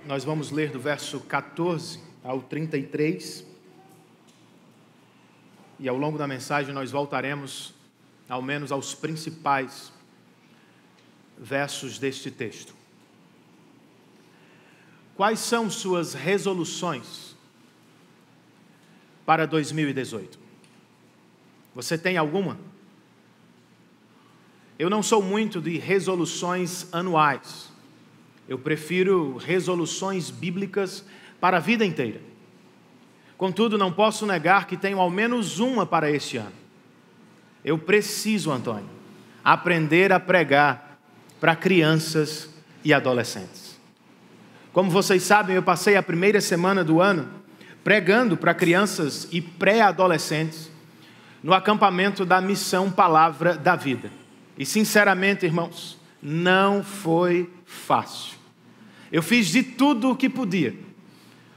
Nós vamos ler do verso 14 ao 33. E ao longo da mensagem nós voltaremos ao menos aos principais versos deste texto. Quais são suas resoluções para 2018? Você tem alguma? Eu não sou muito de resoluções anuais. Eu prefiro resoluções bíblicas para a vida inteira. Contudo, não posso negar que tenho ao menos uma para este ano. Eu preciso, Antônio, aprender a pregar para crianças e adolescentes. Como vocês sabem, eu passei a primeira semana do ano pregando para crianças e pré-adolescentes no acampamento da Missão Palavra da Vida. E sinceramente, irmãos, não foi fácil. Eu fiz de tudo o que podia.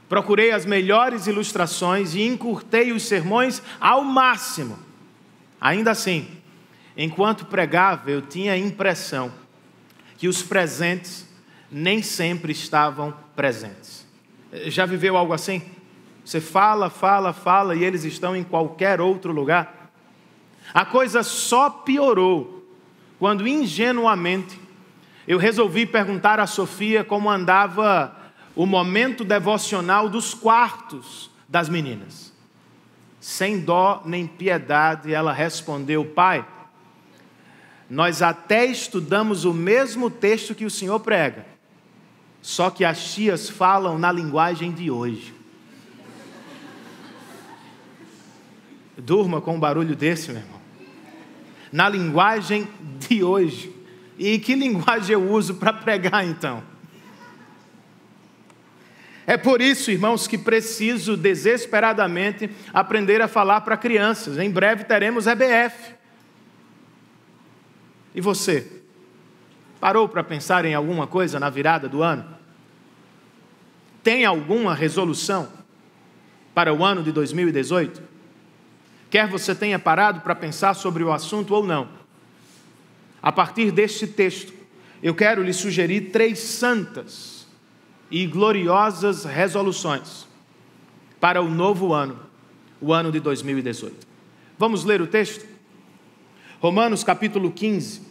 Procurei as melhores ilustrações e encurtei os sermões ao máximo. Ainda assim, enquanto pregava, eu tinha a impressão que os presentes nem sempre estavam presentes. Já viveu algo assim? Você fala e eles estão em qualquer outro lugar? A coisa só piorou quando ingenuamente eu resolvi perguntar a Sofia como andava o momento devocional dos quartos das meninas. Sem dó nem piedade, ela respondeu: pai, nós até estudamos o mesmo texto que o senhor prega, só que as tias falam na linguagem de hoje. Durma com um barulho desse, meu irmão. Na linguagem de hoje. E que linguagem eu uso para pregar, então? É por isso, irmãos, que preciso desesperadamente aprender a falar para crianças. Em breve teremos EBF. E você? Parou para pensar em alguma coisa na virada do ano? Tem alguma resolução para o ano de 2018? Quer você tenha parado para pensar sobre o assunto ou não. A partir deste texto, eu quero lhe sugerir 3 santas e gloriosas resoluções para o novo ano, o ano de 2018. Vamos ler o texto? Romanos capítulo 15,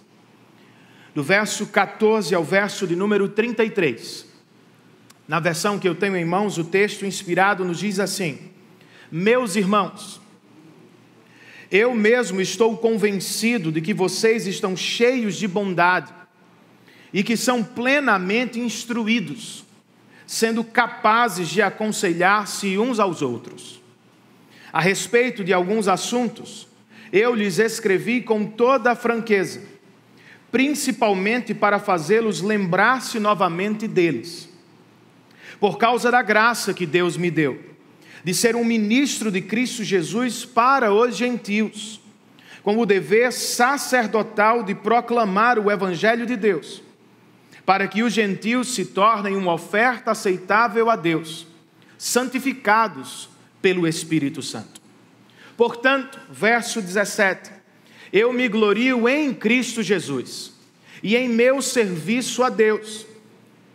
do verso 14 ao verso de número 33. Na versão que eu tenho em mãos, o texto inspirado nos diz assim: meus irmãos, eu mesmo estou convencido de que vocês estão cheios de bondade e que são plenamente instruídos, sendo capazes de aconselhar-se uns aos outros. A respeito de alguns assuntos, eu lhes escrevi com toda a franqueza, principalmente para fazê-los lembrar-se novamente deles, por causa da graça que Deus me deu, de ser um ministro de Cristo Jesus para os gentios, com o dever sacerdotal de proclamar o Evangelho de Deus, para que os gentios se tornem uma oferta aceitável a Deus, santificados pelo Espírito Santo. Portanto, verso 17, eu me glorio em Cristo Jesus e em meu serviço a Deus.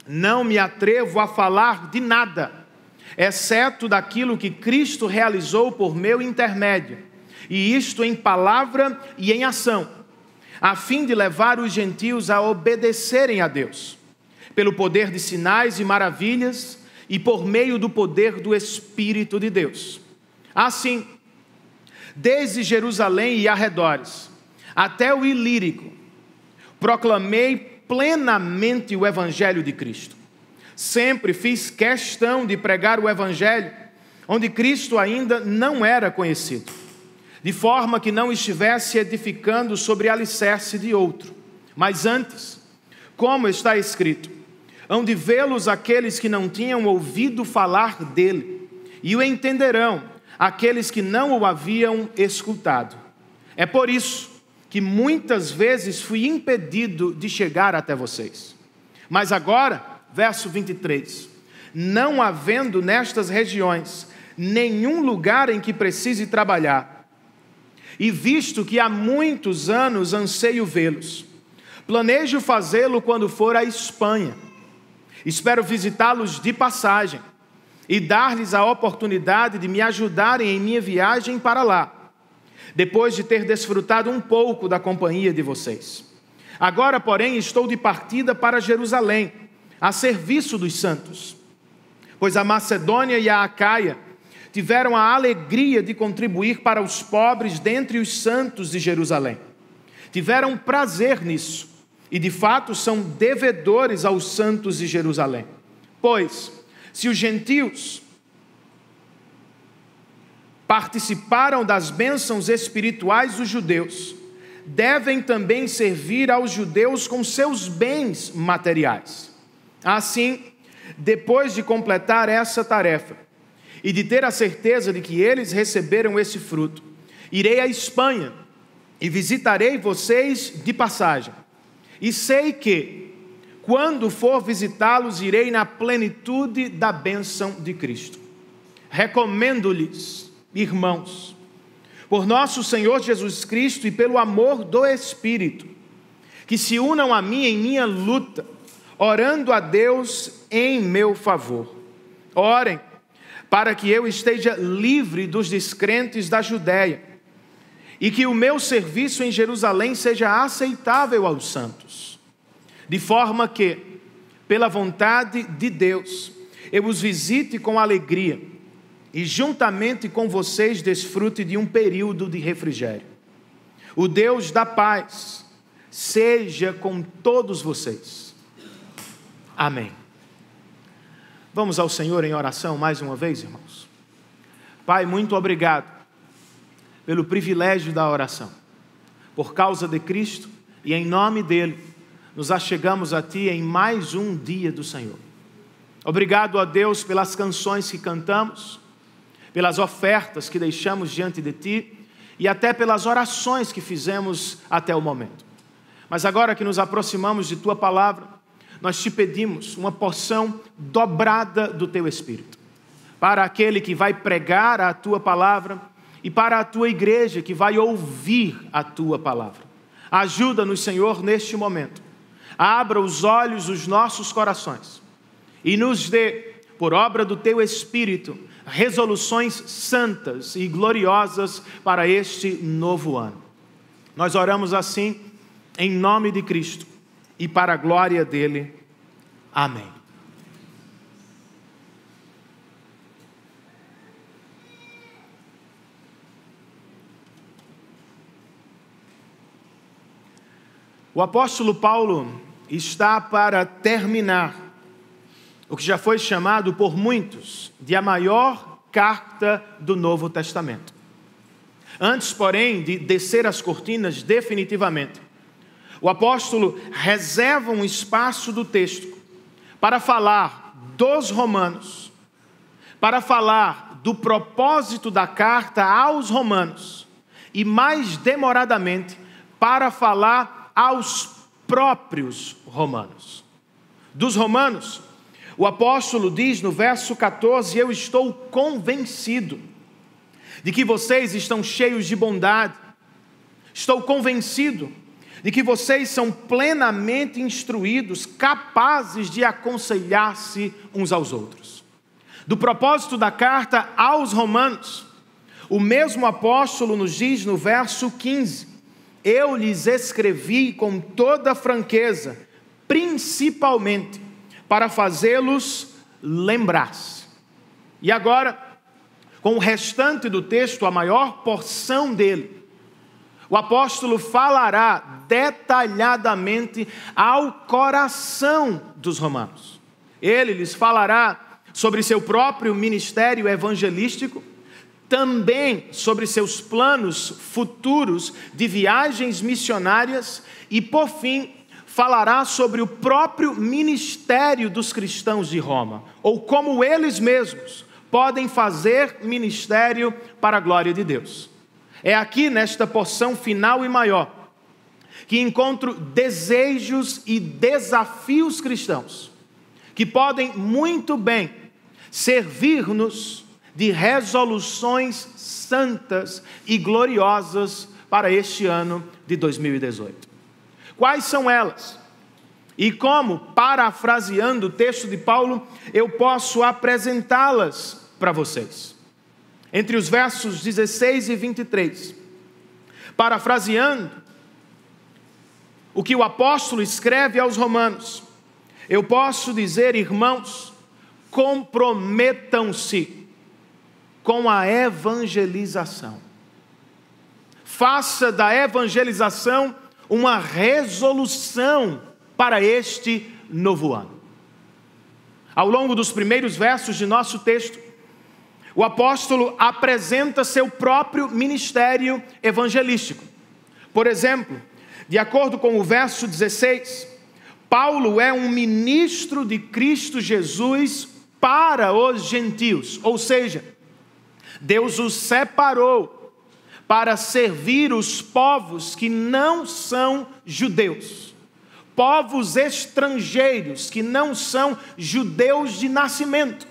Não me atrevo a falar de nada, exceto daquilo que Cristo realizou por meu intermédio, e isto em palavra e em ação, a fim de levar os gentios a obedecerem a Deus, pelo poder de sinais e maravilhas, e por meio do poder do Espírito de Deus. Assim, desde Jerusalém e arredores, até o Ilírico, proclamei plenamente o Evangelho de Cristo. Sempre fiz questão de pregar o Evangelho, onde Cristo ainda não era conhecido, de forma que não estivesse edificando sobre alicerce de outro, mas antes, como está escrito, hão de vê-los aqueles que não tinham ouvido falar dele, e o entenderão aqueles que não o haviam escutado. É por isso que muitas vezes fui impedido de chegar até vocês. Mas agora, verso 23, não havendo nestas regiões nenhum lugar em que precise trabalhar, e visto que há muitos anos anseio vê-los, planejo fazê-lo quando for à Espanha, Espero visitá-los de passagem e dar-lhes a oportunidade de me ajudarem em minha viagem para lá, depois de ter desfrutado um pouco da companhia de vocês. Agora, porém, estou de partida para Jerusalém, a serviço dos santos, pois a Macedônia e a Acaia tiveram a alegria de contribuir para os pobres dentre os santos de Jerusalém. Tiveram prazer nisso e, de fato, são devedores aos santos de Jerusalém. Pois, se os gentios participaram das bênçãos espirituais dos judeus, devem também servir aos judeus com seus bens materiais. Assim, depois de completar essa tarefa e de ter a certeza de que eles receberam esse fruto, irei à Espanha e visitarei vocês de passagem. E sei que, quando for visitá-los, irei na plenitude da bênção de Cristo. Recomendo-lhes, irmãos, por nosso Senhor Jesus Cristo e pelo amor do Espírito, que se unam a mim em minha luta, orando a Deus em meu favor. Orem para que eu esteja livre dos descrentes da Judéia e que o meu serviço em Jerusalém seja aceitável aos santos, de forma que, pela vontade de Deus, eu os visite com alegria e juntamente com vocês desfrute de um período de refrigério. O Deus da paz seja com todos vocês. Amém. Vamos ao Senhor em oração mais uma vez, irmãos. Pai, muito obrigado pelo privilégio da oração. Por causa de Cristo e em nome dele, nos achegamos a Ti em mais um dia do Senhor. Obrigado a Deus pelas canções que cantamos, pelas ofertas que deixamos diante de Ti e até pelas orações que fizemos até o momento. Mas agora que nos aproximamos de Tua palavra, nós Te pedimos uma porção dobrada do Teu Espírito, para aquele que vai pregar a Tua palavra e para a Tua igreja que vai ouvir a Tua palavra. Ajuda-nos, Senhor, neste momento. Abra os olhos dos nossos corações e nos dê, por obra do Teu Espírito, resoluções santas e gloriosas para este novo ano. Nós oramos assim, em nome de Cristo e para a glória dele. Amém. O apóstolo Paulo está para terminar o que já foi chamado por muitos de a maior carta do Novo Testamento. Antes, porém, de descer as cortinas definitivamente, o apóstolo reserva um espaço do texto para falar dos romanos, para falar do propósito da carta aos romanos e, mais demoradamente, para falar aos próprios romanos. Dos romanos, o apóstolo diz no verso 14: eu estou convencido de que vocês estão cheios de bondade. Estou convencido de que vocês são plenamente instruídos, capazes de aconselhar-se uns aos outros. Do propósito da carta aos romanos, o mesmo apóstolo nos diz no verso 15: eu lhes escrevi com toda franqueza, principalmente para fazê-los lembrar-se. E agora, com o restante do texto, a maior porção dele, o apóstolo falará detalhadamente ao coração dos romanos. Ele lhes falará sobre seu próprio ministério evangelístico, também sobre seus planos futuros de viagens missionárias e, por fim, falará sobre o próprio ministério dos cristãos de Roma, ou como eles mesmos podem fazer ministério para a glória de Deus. É aqui, nesta porção final e maior, que encontro desejos e desafios cristãos, que podem muito bem servir-nos de resoluções santas e gloriosas para este ano de 2018. Quais são elas? E como, parafraseando o texto de Paulo, eu posso apresentá-las para vocês. Entre os versos 16 e 23, parafraseando o que o apóstolo escreve aos romanos, eu posso dizer: irmãos, comprometam-se com a evangelização. Faça da evangelização uma resolução para este novo ano. Ao longo dos primeiros versos de nosso texto, o apóstolo apresenta seu próprio ministério evangelístico. Por exemplo, de acordo com o verso 16, Paulo é um ministro de Cristo Jesus para os gentios, ou seja, Deus os separou para servir os povos que não são judeus, povos estrangeiros que não são judeus de nascimento.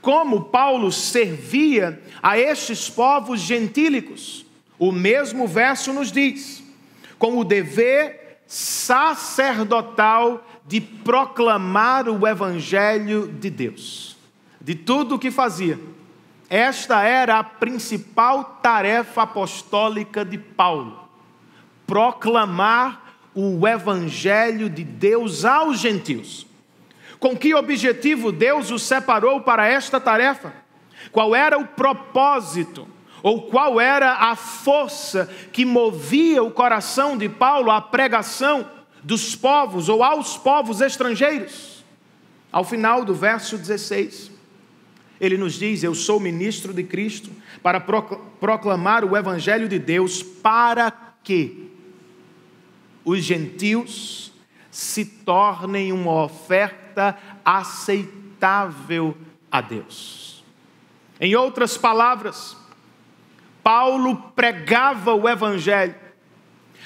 Como Paulo servia a estes povos gentílicos, o mesmo verso nos diz, com o dever sacerdotal de proclamar o evangelho de Deus. De tudo o que fazia, esta era a principal tarefa apostólica de Paulo: proclamar o evangelho de Deus aos gentios. Com que objetivo Deus os separou para esta tarefa? Qual era o propósito, ou qual era a força que movia o coração de Paulo à pregação dos povos ou aos povos estrangeiros? Ao final do verso 16, ele nos diz: eu sou ministro de Cristo para proclamar o evangelho de Deus, para que os gentios se tornem uma oferta aceitável a Deus. Em outras palavras, Paulo pregava o evangelho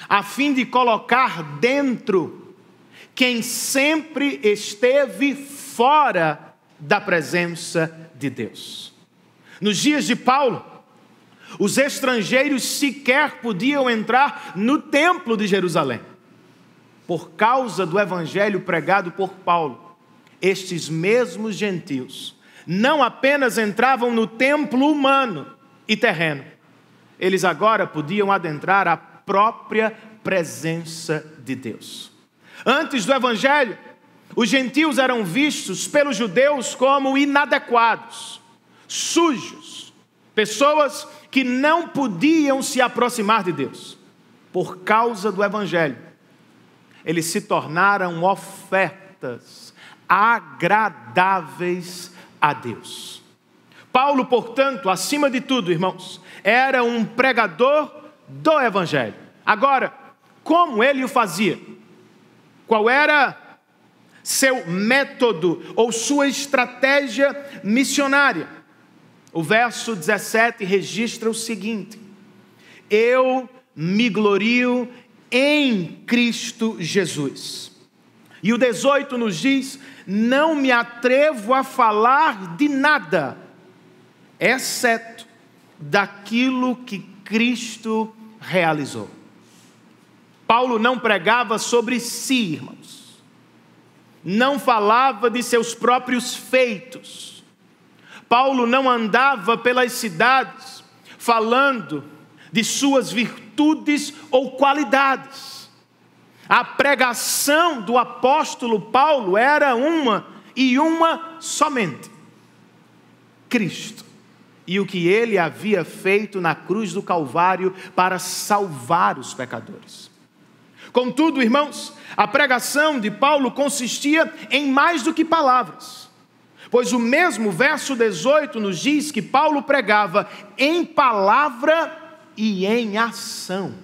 a fim de colocar dentro quem sempre esteve fora da presença de Deus. Nos dias de Paulo, os estrangeiros sequer podiam entrar no templo de Jerusalém. Por causa do evangelho pregado por Paulo, estes mesmos gentios não apenas entravam no templo humano e terreno, eles agora podiam adentrar a própria presença de Deus. Antes do evangelho, os gentios eram vistos pelos judeus como inadequados, sujos, pessoas que não podiam se aproximar de Deus. Por causa do evangelho, eles se tornaram ofertas agradáveis a Deus. Paulo, portanto, acima de tudo, irmãos, era um pregador do evangelho. Agora, como ele o fazia? Qual era seu método ou sua estratégia missionária? O verso 17 registra o seguinte: eu me glorio em Cristo Jesus. E o 18 nos diz: não me atrevo a falar de nada, exceto daquilo que Cristo realizou. Paulo não pregava sobre si, irmãos. Não falava de seus próprios feitos. Paulo não andava pelas cidades falando de suas virtudes ou qualidades. A pregação do apóstolo Paulo era uma e uma somente: Cristo e o que ele havia feito na cruz do Calvário para salvar os pecadores. Contudo, irmãos, a pregação de Paulo consistia em mais do que palavras, pois o mesmo verso 18 nos diz que Paulo pregava em palavra e em ação.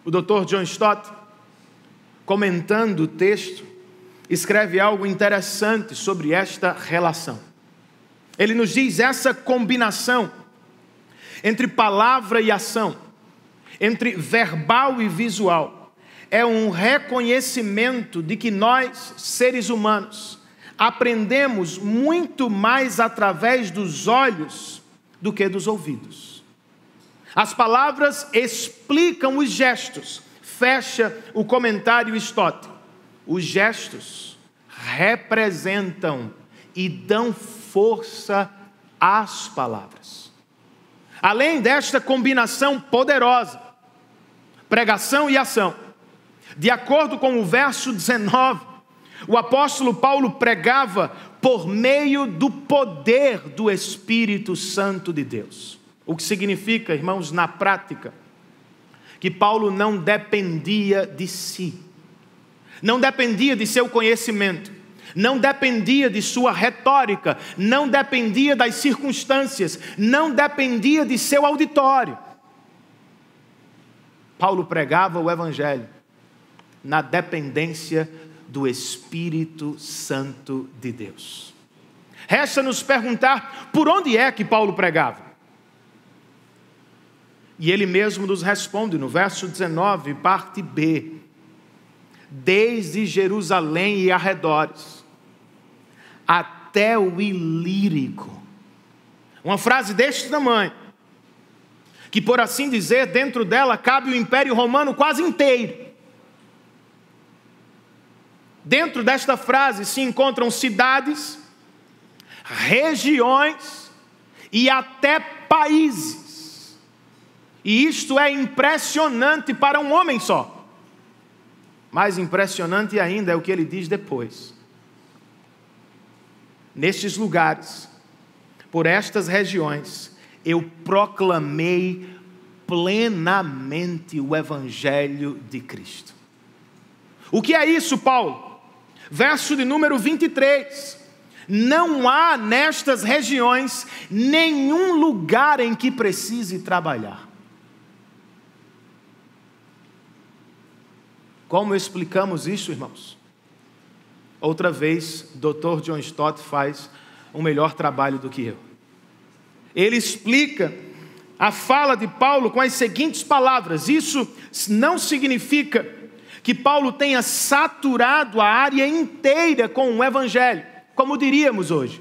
O Dr. John Stott, comentando o texto, escreve algo interessante sobre esta relação. Ele nos diz: essa combinação entre palavra e ação, entre verbal e visual, é um reconhecimento de que nós, seres humanos, aprendemos muito mais através dos olhos do que dos ouvidos. As palavras explicam os gestos Fecha o comentário Stott. Os gestos representam e dão força às palavras. Além desta combinação poderosa, pregação e ação, de acordo com o verso 19, o apóstolo Paulo pregava por meio do poder do Espírito Santo de Deus. O que significa, irmãos, na prática, que Paulo não dependia de si, não dependia de seu conhecimento, não dependia de sua retórica, não dependia das circunstâncias, não dependia de seu auditório. Paulo pregava o Evangelho na dependência do Espírito Santo de Deus. Resta nos perguntar por onde é que Paulo pregava. E ele mesmo nos responde no verso 19, parte B. Desde Jerusalém e arredores, até o Ilírico. Uma frase deste tamanho, que por assim dizer, dentro dela cabe o Império Romano quase inteiro. Dentro desta frase se encontram cidades, regiões e até países. E isto é impressionante para um homem só. Mais impressionante ainda é o que ele diz depois. Nestes lugares, por estas regiões, eu proclamei plenamente o Evangelho de Cristo. O que é isso, Paulo? Verso de número 23. Não há nestas regiões nenhum lugar em que precise trabalhar. Como explicamos isso, irmãos? Outra vez, Dr. John Stott faz um melhor trabalho do que eu. Ele explica a fala de Paulo com as seguintes palavras. Isso não significa que Paulo tenha saturado a área inteira com o Evangelho, como diríamos hoje.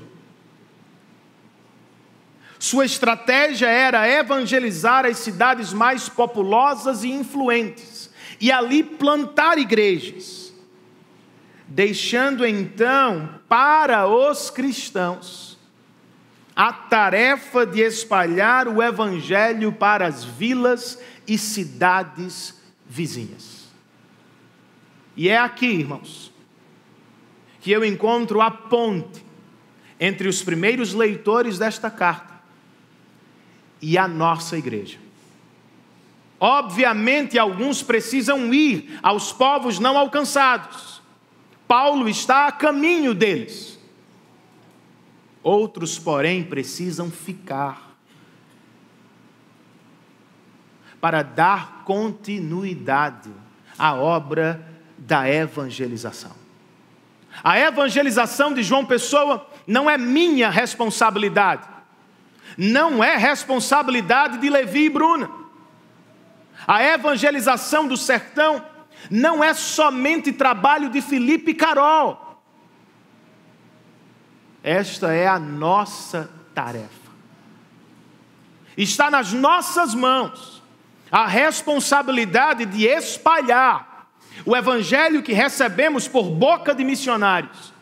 Sua estratégia era evangelizar as cidades mais populosas e influentes, e ali plantar igrejas, deixando então para os cristãos a tarefa de espalhar o Evangelho para as vilas e cidades vizinhas. E é aqui, irmãos, que eu encontro a ponte entre os primeiros leitores desta carta e a nossa igreja. Obviamente, alguns precisam ir aos povos não alcançados. Paulo está a caminho deles. Outros, porém, precisam ficar para dar continuidade à obra da evangelização. A evangelização de João Pessoa não é minha responsabilidade. Não é responsabilidade de Levi e Bruna. A evangelização do sertão não é somente trabalho de Felipe e Carol. Esta é a nossa tarefa. Está nas nossas mãos a responsabilidade de espalhar o Evangelho que recebemos por boca de missionários,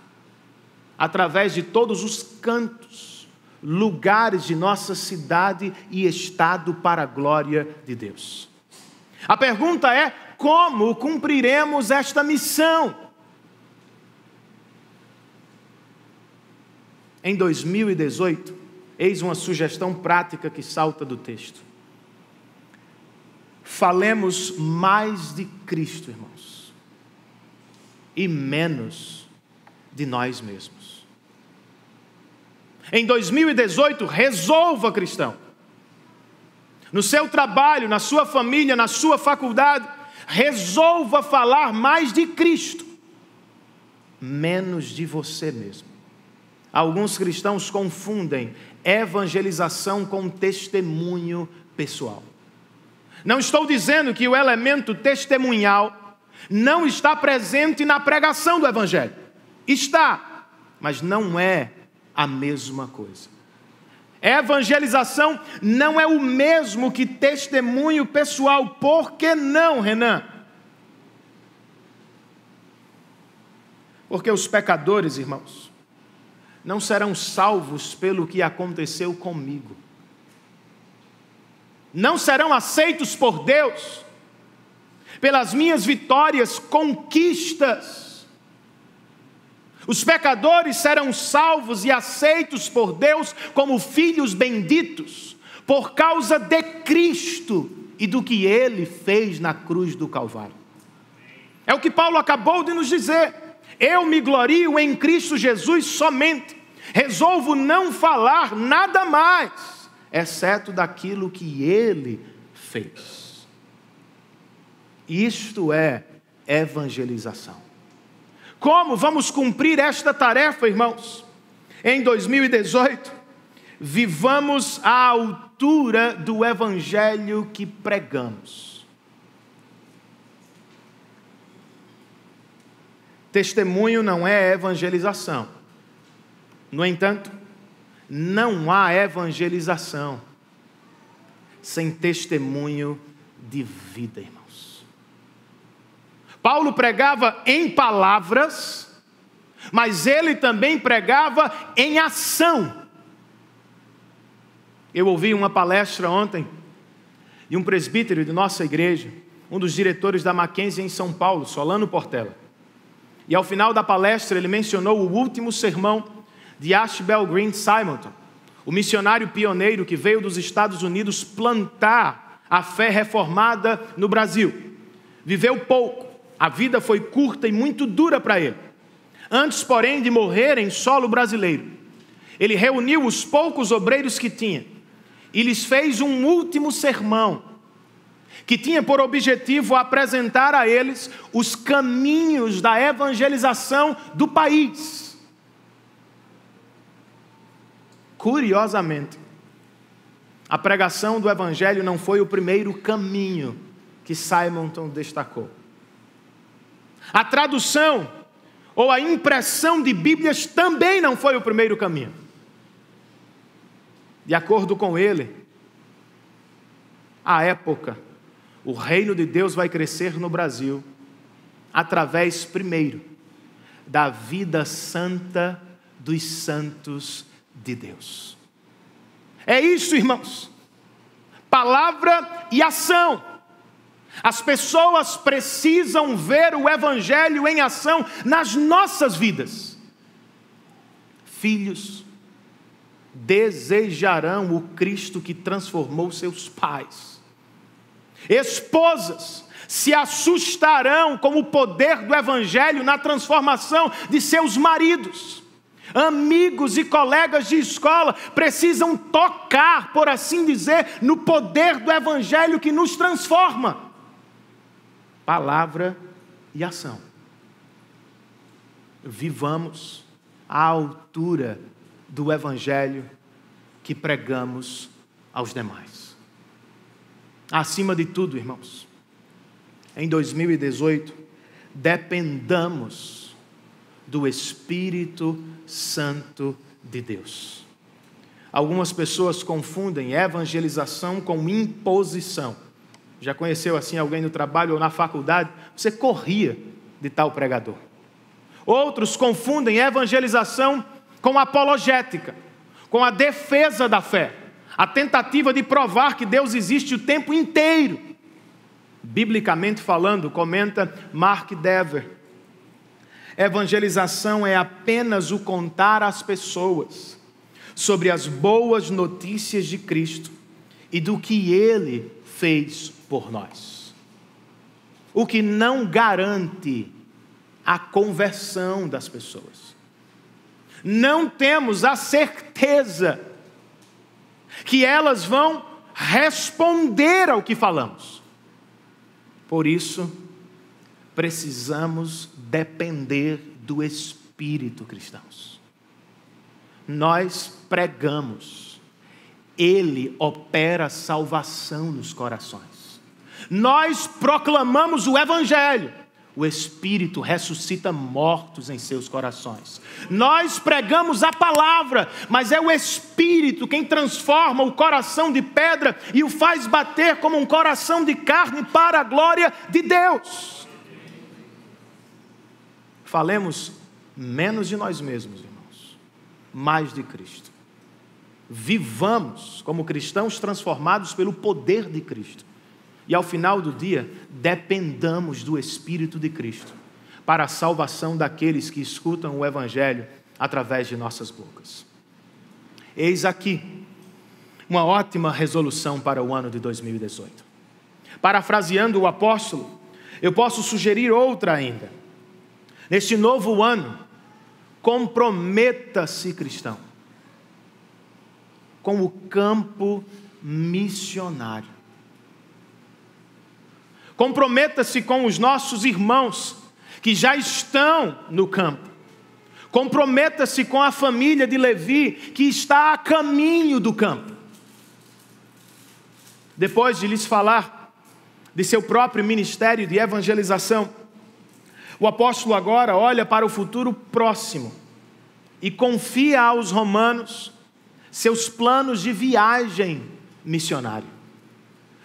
através de todos os cantos, lugares de nossa cidade e estado para a glória de Deus. A pergunta é: como cumpriremos esta missão? Em 2018, eis uma sugestão prática que salta do texto. Falemos mais de Cristo, irmãos, e menos de nós mesmos. Em 2018, resolva, cristão, no seu trabalho, na sua família, na sua faculdade, resolva falar mais de Cristo, menos de você mesmo. Alguns cristãos confundem evangelização com testemunho pessoal. Não estou dizendo que o elemento testemunhal não está presente na pregação do Evangelho. Está, mas não é a mesma coisa. Evangelização não é o mesmo que testemunho pessoal. Por que não, Renan? Porque os pecadores, irmãos, não serão salvos pelo que aconteceu comigo. Não serão aceitos por Deus pelas minhas vitórias, conquistas. Os pecadores serão salvos e aceitos por Deus como filhos benditos por causa de Cristo e do que Ele fez na cruz do Calvário. É o que Paulo acabou de nos dizer. Eu me glorio em Cristo Jesus somente. Resolvo não falar nada mais, exceto daquilo que Ele fez. Isto é evangelização. Como vamos cumprir esta tarefa, irmãos? Em 2018, vivamos à altura do evangelho que pregamos. Testemunho não é evangelização. No entanto, não há evangelização sem testemunho de vida, irmãos. Paulo pregava em palavras, mas ele também pregava em ação. Eu ouvi uma palestra ontem de um presbítero de nossa igreja, um dos diretores da Mackenzie em São Paulo, Solano Portela. E ao final da palestra ele mencionou o último sermão de Ashbel Green Simonton, o missionário pioneiro que veio dos Estados Unidos plantar a fé reformada no Brasil. Viveu pouco, a vida foi curta e muito dura para ele. Antes, porém, de morrer em solo brasileiro, ele reuniu os poucos obreiros que tinha e lhes fez um último sermão, que tinha por objetivo apresentar a eles os caminhos da evangelização do país. Curiosamente, a pregação do evangelho não foi o primeiro caminho que Simonton destacou. A tradução ou a impressão de Bíblias também não foi o primeiro caminho. De acordo com ele, à época, o reino de Deus vai crescer no Brasil através, primeiro, da vida santa dos santos de Deus. É isso, irmãos. Palavra e ação. As pessoas precisam ver o evangelho em ação nas nossas vidas. Filhos desejarão o Cristo que transformou seus pais. Esposas se assustarão com o poder do evangelho na transformação de seus maridos. Amigos e colegas de escola precisam tocar, por assim dizer, no poder do evangelho que nos transforma. Palavra e ação. Vivamos à altura do evangelho que pregamos aos demais. Acima de tudo, irmãos, em 2018, dependamos do Espírito Santo de Deus. Algumas pessoas confundem evangelização com imposição. Já conheceu assim alguém no trabalho ou na faculdade? Você corria de tal pregador. Outros confundem evangelização com apologética, com a defesa da fé, a tentativa de provar que Deus existe o tempo inteiro. Biblicamente falando, comenta Mark Dever, evangelização é apenas o contar às pessoas sobre as boas notícias de Cristo e do que Ele fez por nós. O que não garante a conversão das pessoas. Não temos a certeza que elas vão responder ao que falamos. Por isso, precisamos depender do Espírito, cristãos. Nós pregamos, Ele opera salvação nos corações. Nós proclamamos o Evangelho, o Espírito ressuscita mortos em seus corações. Nós pregamos a palavra, mas é o Espírito quem transforma o coração de pedra e o faz bater como um coração de carne para a glória de Deus. Falemos menos de nós mesmos, irmãos, mais de Cristo. Vivamos como cristãos transformados pelo poder de Cristo. E ao final do dia, dependamos do Espírito de Cristo para a salvação daqueles que escutam o Evangelho através de nossas bocas. Eis aqui uma ótima resolução para o ano de 2018. Parafraseando o apóstolo, eu posso sugerir outra ainda. Neste novo ano, comprometa-se, cristão, com o campo missionário. Comprometa-se com os nossos irmãos que já estão no campo. Comprometa-se com a família de Levi que está a caminho do campo. Depois de lhes falar de seu próprio ministério de evangelização, o apóstolo agora olha para o futuro próximo e confia aos romanos seus planos de viagem missionária.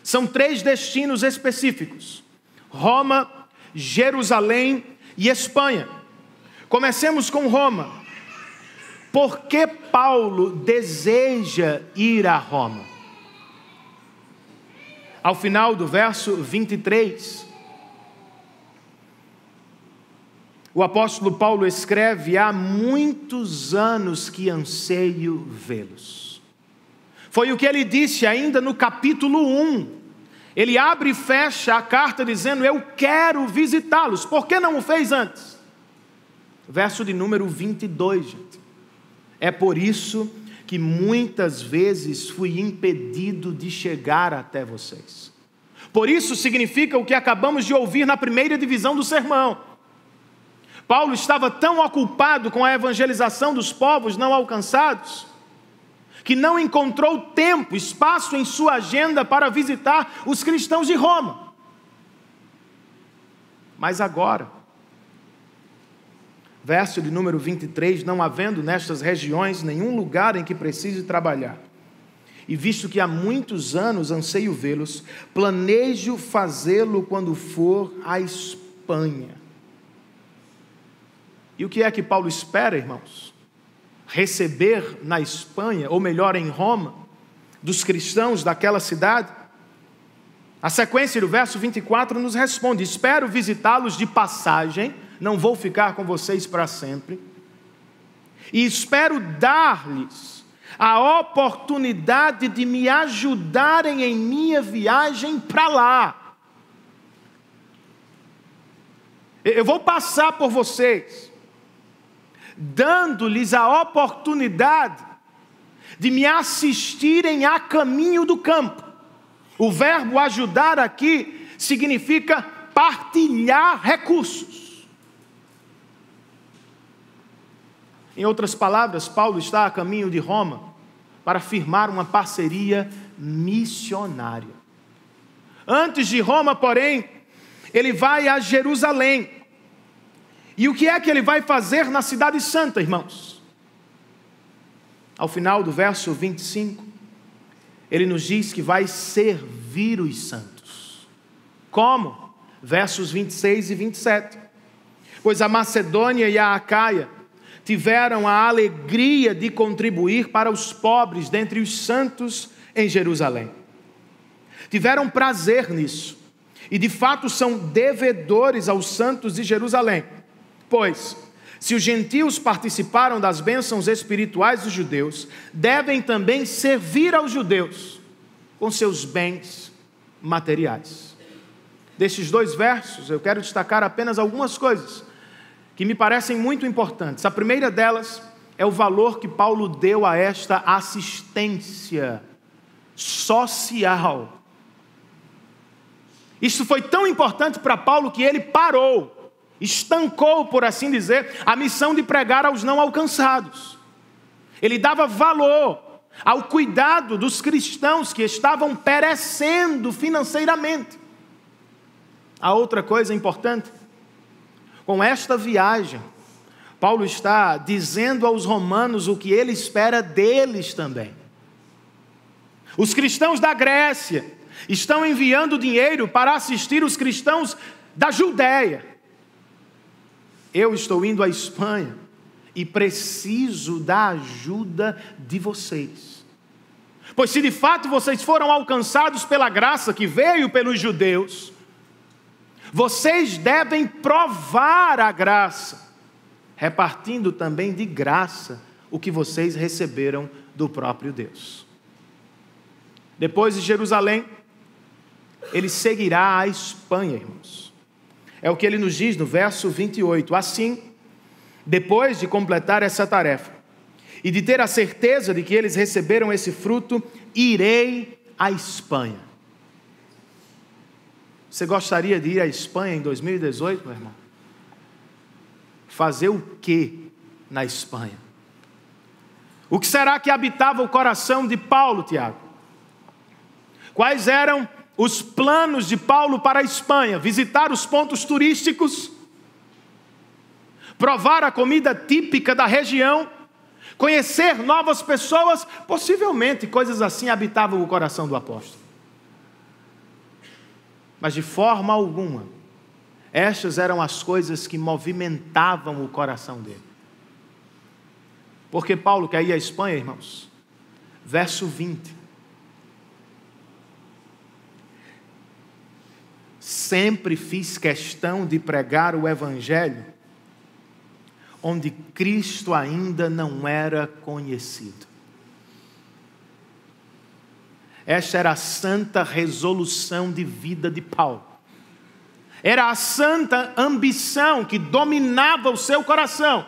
São 3 destinos específicos: Roma, Jerusalém e Espanha. Comecemos com Roma. Por que Paulo deseja ir a Roma? Ao final do verso 23, o apóstolo Paulo escreve: há muitos anos que anseio vê-los. Foi o que ele disse ainda no capítulo 1. Ele abre e fecha a carta dizendo: eu quero visitá-los. Por que não o fez antes? Verso de número 22, gente. É por isso que muitas vezes fui impedido de chegar até vocês. Por isso significa o que acabamos de ouvir na primeira divisão do sermão. Paulo estava tão ocupado com a evangelização dos povos não alcançados, que não encontrou tempo, espaço em sua agenda para visitar os cristãos de Roma. Mas agora, verso de número 23, não havendo nestas regiões nenhum lugar em que precise trabalhar, e visto que há muitos anos anseio vê-los, planejo fazê-lo quando for à Espanha. E o que é que Paulo espera, irmãos? Receber na Espanha, ou melhor, em Roma, dos cristãos daquela cidade? A sequência do verso 24 nos responde: espero visitá-los de passagem, não vou ficar com vocês para sempre, e espero dar-lhes a oportunidade de me ajudarem em minha viagem para lá. Eu vou passar por vocês, dando-lhes a oportunidade de me assistirem a caminho do campo. O verbo ajudar aqui significa partilhar recursos. Em outras palavras, Paulo está a caminho de Roma para firmar uma parceria missionária. Antes de Roma, porém, ele vai a Jerusalém. E o que é que ele vai fazer na cidade santa, irmãos? Ao final do verso 25, ele nos diz que vai servir os santos. Como? Versos 26 e 27. Pois a Macedônia e a Acaia tiveram a alegria de contribuir para os pobres dentre os santos em Jerusalém. Tiveram prazer nisso, e de fato são devedores aos santos de Jerusalém. Pois, se os gentios participaram das bênçãos espirituais dos judeus, devem também servir aos judeus com seus bens materiais. Destes 2 versos, eu quero destacar apenas algumas coisas que me parecem muito importantes. A primeira delas é o valor que Paulo deu a esta assistência social. Isso foi tão importante para Paulo que ele parou, estancou, por assim dizer, a missão de pregar aos não alcançados. Ele dava valor ao cuidado dos cristãos que estavam perecendo financeiramente. A outra coisa importante: com esta viagem, Paulo está dizendo aos romanos o que ele espera deles também. Os cristãos da Grécia estão enviando dinheiro para assistir os cristãos da Judéia. eu estou indo à Espanha e preciso da ajuda de vocês. Pois se de fato vocês foram alcançados pela graça que veio pelos judeus, vocês devem provar a graça, repartindo também de graça o que vocês receberam do próprio Deus. Depois de Jerusalém, ele seguirá à Espanha, irmãos. É o que ele nos diz no verso 28. Assim, depois de completar essa tarefa e de ter a certeza de que eles receberam esse fruto, irei à Espanha. Você gostaria de ir à Espanha em 2018, meu irmão? Fazer o que na Espanha? O que será que habitava o coração de Paulo, Tiago? Quais eram os planos de Paulo para a Espanha? Visitar os pontos turísticos, provar a comida típica da região, conhecer novas pessoas, possivelmente coisas assim habitavam o coração do apóstolo. Mas de forma alguma, estas eram as coisas que movimentavam o coração dele. Porque Paulo quer ir à Espanha, irmãos? Verso 20. Sempre fiz questão de pregar o Evangelho onde Cristo ainda não era conhecido. Esta era a santa resolução de vida de Paulo. Era a santa ambição que dominava o seu coração.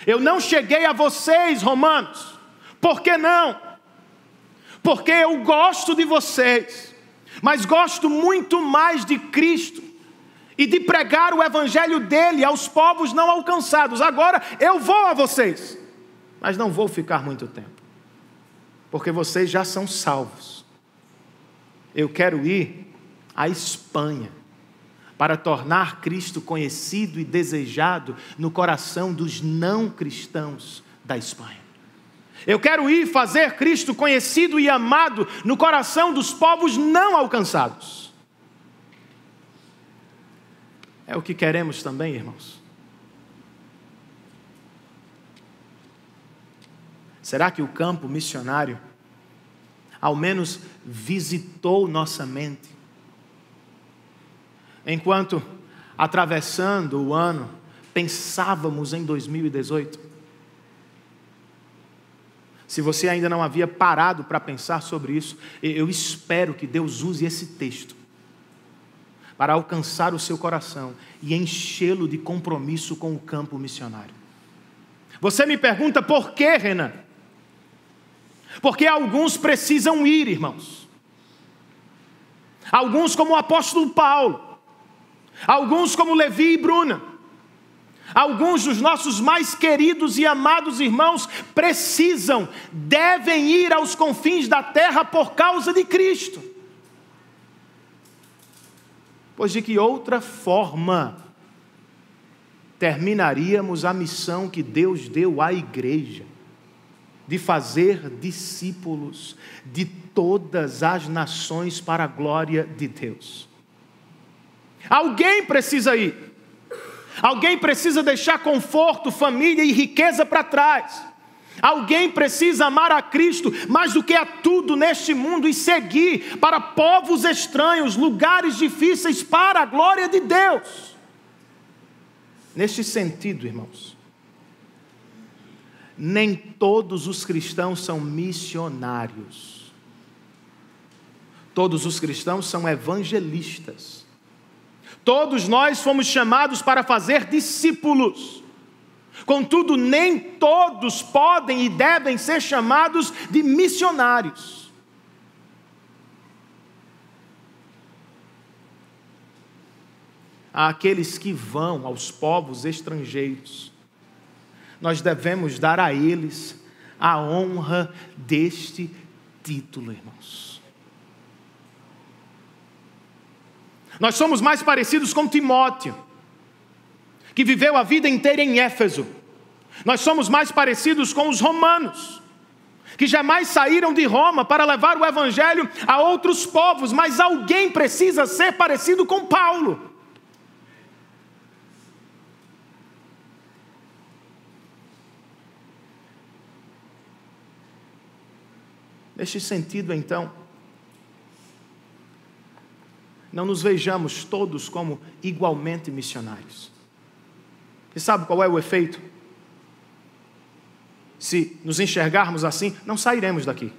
Eu não cheguei a vocês, romanos. Por que não? Porque eu gosto de vocês, mas gosto muito mais de Cristo e de pregar o evangelho dele aos povos não alcançados. Agora eu vou a vocês, mas não vou ficar muito tempo, porque vocês já são salvos. Eu quero ir à Espanha para tornar Cristo conhecido e desejado no coração dos não cristãos da Espanha. Eu quero ir fazer Cristo conhecido e amado no coração dos povos não alcançados. É o que queremos também, irmãos. Será que o campo missionário ao menos visitou nossa mente? Enquanto, atravessando o ano, pensávamos em 2018. Se você ainda não havia parado para pensar sobre isso, eu espero que Deus use esse texto para alcançar o seu coração e enchê-lo de compromisso com o campo missionário. Você me pergunta por quê, Renan? Porque alguns precisam ir, irmãos. Alguns como o apóstolo Paulo. Alguns como Levi e Bruna. Alguns dos nossos mais queridos e amados irmãos precisam, devem ir aos confins da terra por causa de Cristo. Pois de que outra forma terminaríamos a missão que Deus deu à igreja, de fazer discípulos de todas as nações para a glória de Deus? Alguém precisa ir. Alguém precisa deixar conforto, família e riqueza para trás. Alguém precisa amar a Cristo mais do que a tudo neste mundo e seguir para povos estranhos, lugares difíceis para a glória de Deus. Neste sentido, irmãos, nem todos os cristãos são missionários. Todos os cristãos são evangelistas. Todos nós fomos chamados para fazer discípulos. Contudo, nem todos podem e devem ser chamados de missionários. Àqueles que vão aos povos estrangeiros, nós devemos dar a eles a honra deste título, irmãos. Nós somos mais parecidos com Timóteo, que viveu a vida inteira em Éfeso. Nós somos mais parecidos com os romanos, que jamais saíram de Roma para levar o evangelho a outros povos. Mas alguém precisa ser parecido com Paulo. Neste sentido, então, não nos vejamos todos como igualmente missionários. E sabe qual é o efeito? Se nos enxergarmos assim, não sairemos daqui.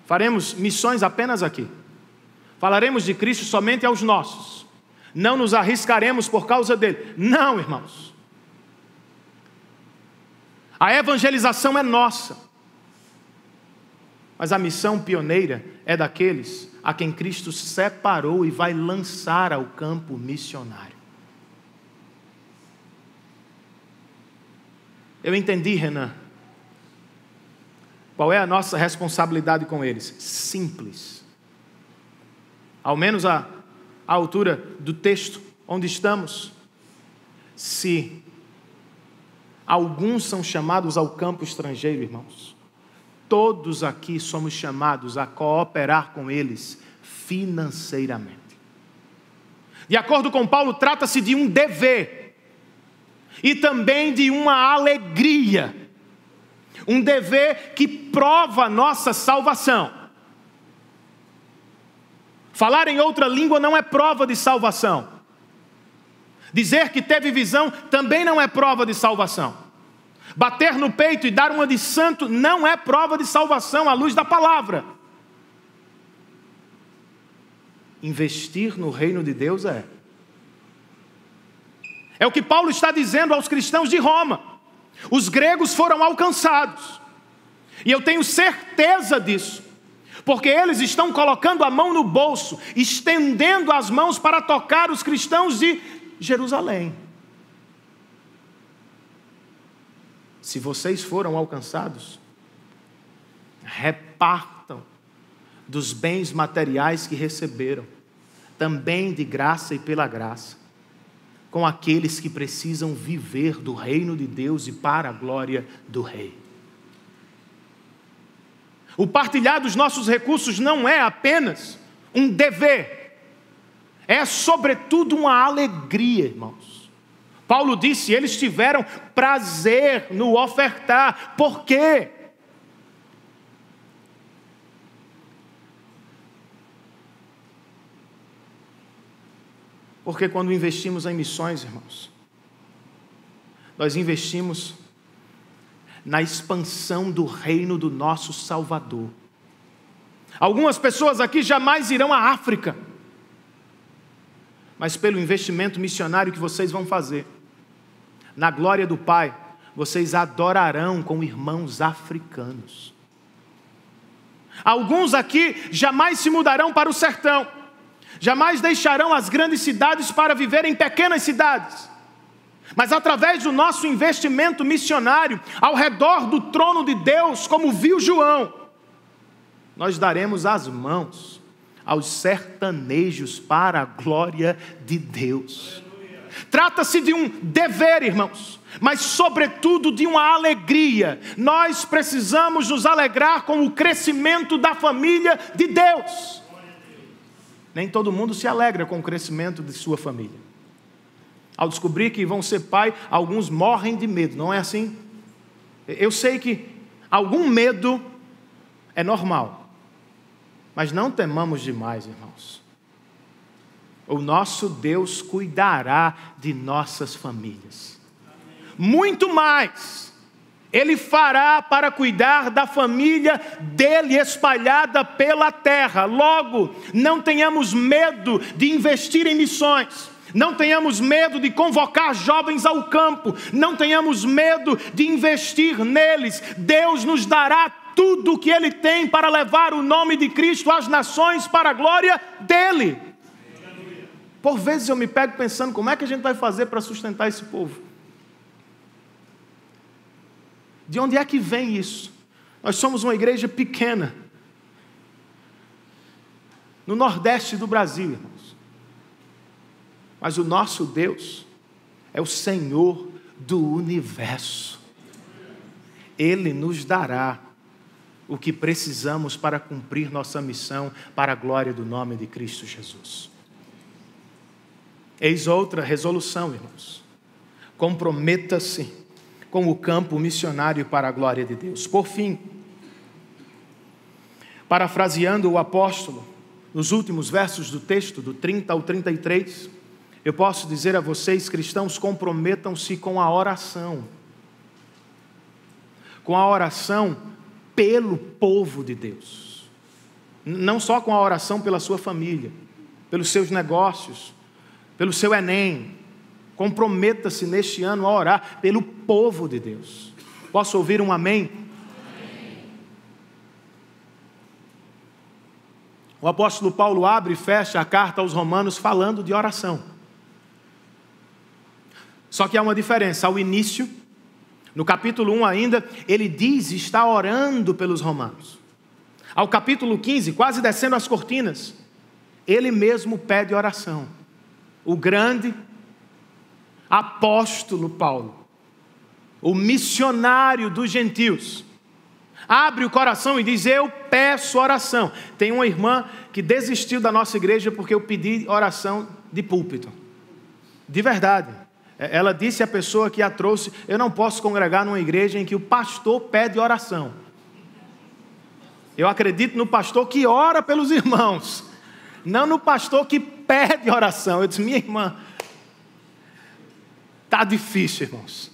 Faremos missões apenas aqui. Falaremos de Cristo somente aos nossos. Não nos arriscaremos por causa dele. Não, irmãos. A evangelização é nossa. Mas a missão pioneira é daqueles a quem Cristo separou e vai lançar ao campo missionário. Eu entendi, Renan. Qual é a nossa responsabilidade com eles? Simples. Ao menos a altura do texto onde estamos. Se alguns são chamados ao campo estrangeiro, irmãos, todos aqui somos chamados a cooperar com eles financeiramente. De acordo com Paulo, trata-se de um dever e também de uma alegria. Um dever que prova a nossa salvação. Falar em outra língua não é prova de salvação. Dizer que teve visão também não é prova de salvação. Bater no peito e dar uma de santo não é prova de salvação à luz da palavra. Investir no reino de Deus é. É o que Paulo está dizendo aos cristãos de Roma. Os gregos foram alcançados. E eu tenho certeza disso. Porque eles estão colocando a mão no bolso, estendendo as mãos para tocar os cristãos de Jerusalém. Se vocês foram alcançados, repartam dos bens materiais que receberam, também de graça e pela graça, com aqueles que precisam viver do reino de Deus e para a glória do Rei. O partilhar dos nossos recursos não é apenas um dever, é sobretudo uma alegria, irmãos. Paulo disse, eles tiveram prazer no ofertar. Por quê? Porque quando investimos em missões, irmãos, nós investimos na expansão do reino do nosso Salvador. Algumas pessoas aqui jamais irão à África, mas pelo investimento missionário que vocês vão fazer, na glória do Pai, vocês adorarão com irmãos africanos. Alguns aqui jamais se mudarão para o sertão, jamais deixarão as grandes cidades para viver em pequenas cidades. Mas através do nosso investimento missionário, ao redor do trono de Deus, como viu João, nós daremos as mãos aos sertanejos para a glória de Deus. Trata-se de um dever, irmãos, mas sobretudo de uma alegria. Nós precisamos nos alegrar com o crescimento da família de Deus. Nem todo mundo se alegra com o crescimento de sua família. Ao descobrir que vão ser pai, alguns morrem de medo, não é assim? Eu sei que algum medo é normal, mas não temamos demais, irmãos. O nosso Deus cuidará de nossas famílias. Muito mais, Ele fará para cuidar da família dele espalhada pela terra. Logo, não tenhamos medo de investir em missões. Não tenhamos medo de convocar jovens ao campo. Não tenhamos medo de investir neles. Deus nos dará tudo o que Ele tem para levar o nome de Cristo às nações para a glória dEle. Por vezes eu me pego pensando, como é que a gente vai fazer para sustentar esse povo? De onde é que vem isso? Nós somos uma igreja pequena, no nordeste do Brasil, irmãos. Mas o nosso Deus é o Senhor do universo. Ele nos dará o que precisamos para cumprir nossa missão para a glória do nome de Cristo Jesus. Eis outra resolução, irmãos. Comprometa-se com o campo missionário para a glória de Deus. Por fim, Parafraseando o apóstolo, nos últimos versos do texto, do 30 ao 33, eu posso dizer a vocês, cristãos, comprometam-se com a oração. Com a oração pelo povo de Deus. Não só com a oração pela sua família, pelos seus negócios, pelo seu Enem. Comprometa-se neste ano a orar pelo povo de Deus. Posso ouvir um amém? Amém. O apóstolo Paulo abre e fecha a carta aos Romanos falando de oração. Só que há uma diferença. Ao início, no capítulo 1 ainda, ele diz estar orando pelos romanos. Ao capítulo 15, quase descendo as cortinas, ele mesmo pede oração. O grande apóstolo Paulo, o missionário dos gentios, abre o coração e diz: eu peço oração. Tem uma irmã que desistiu da nossa igreja porque eu pedi oração de púlpito. De verdade. Ela disse à pessoa que a trouxe: eu não posso congregar numa igreja em que o pastor pede oração. Eu acredito no pastor que ora pelos irmãos, não no pastor que pede oração. Eu disse: minha irmã, está difícil, irmãos.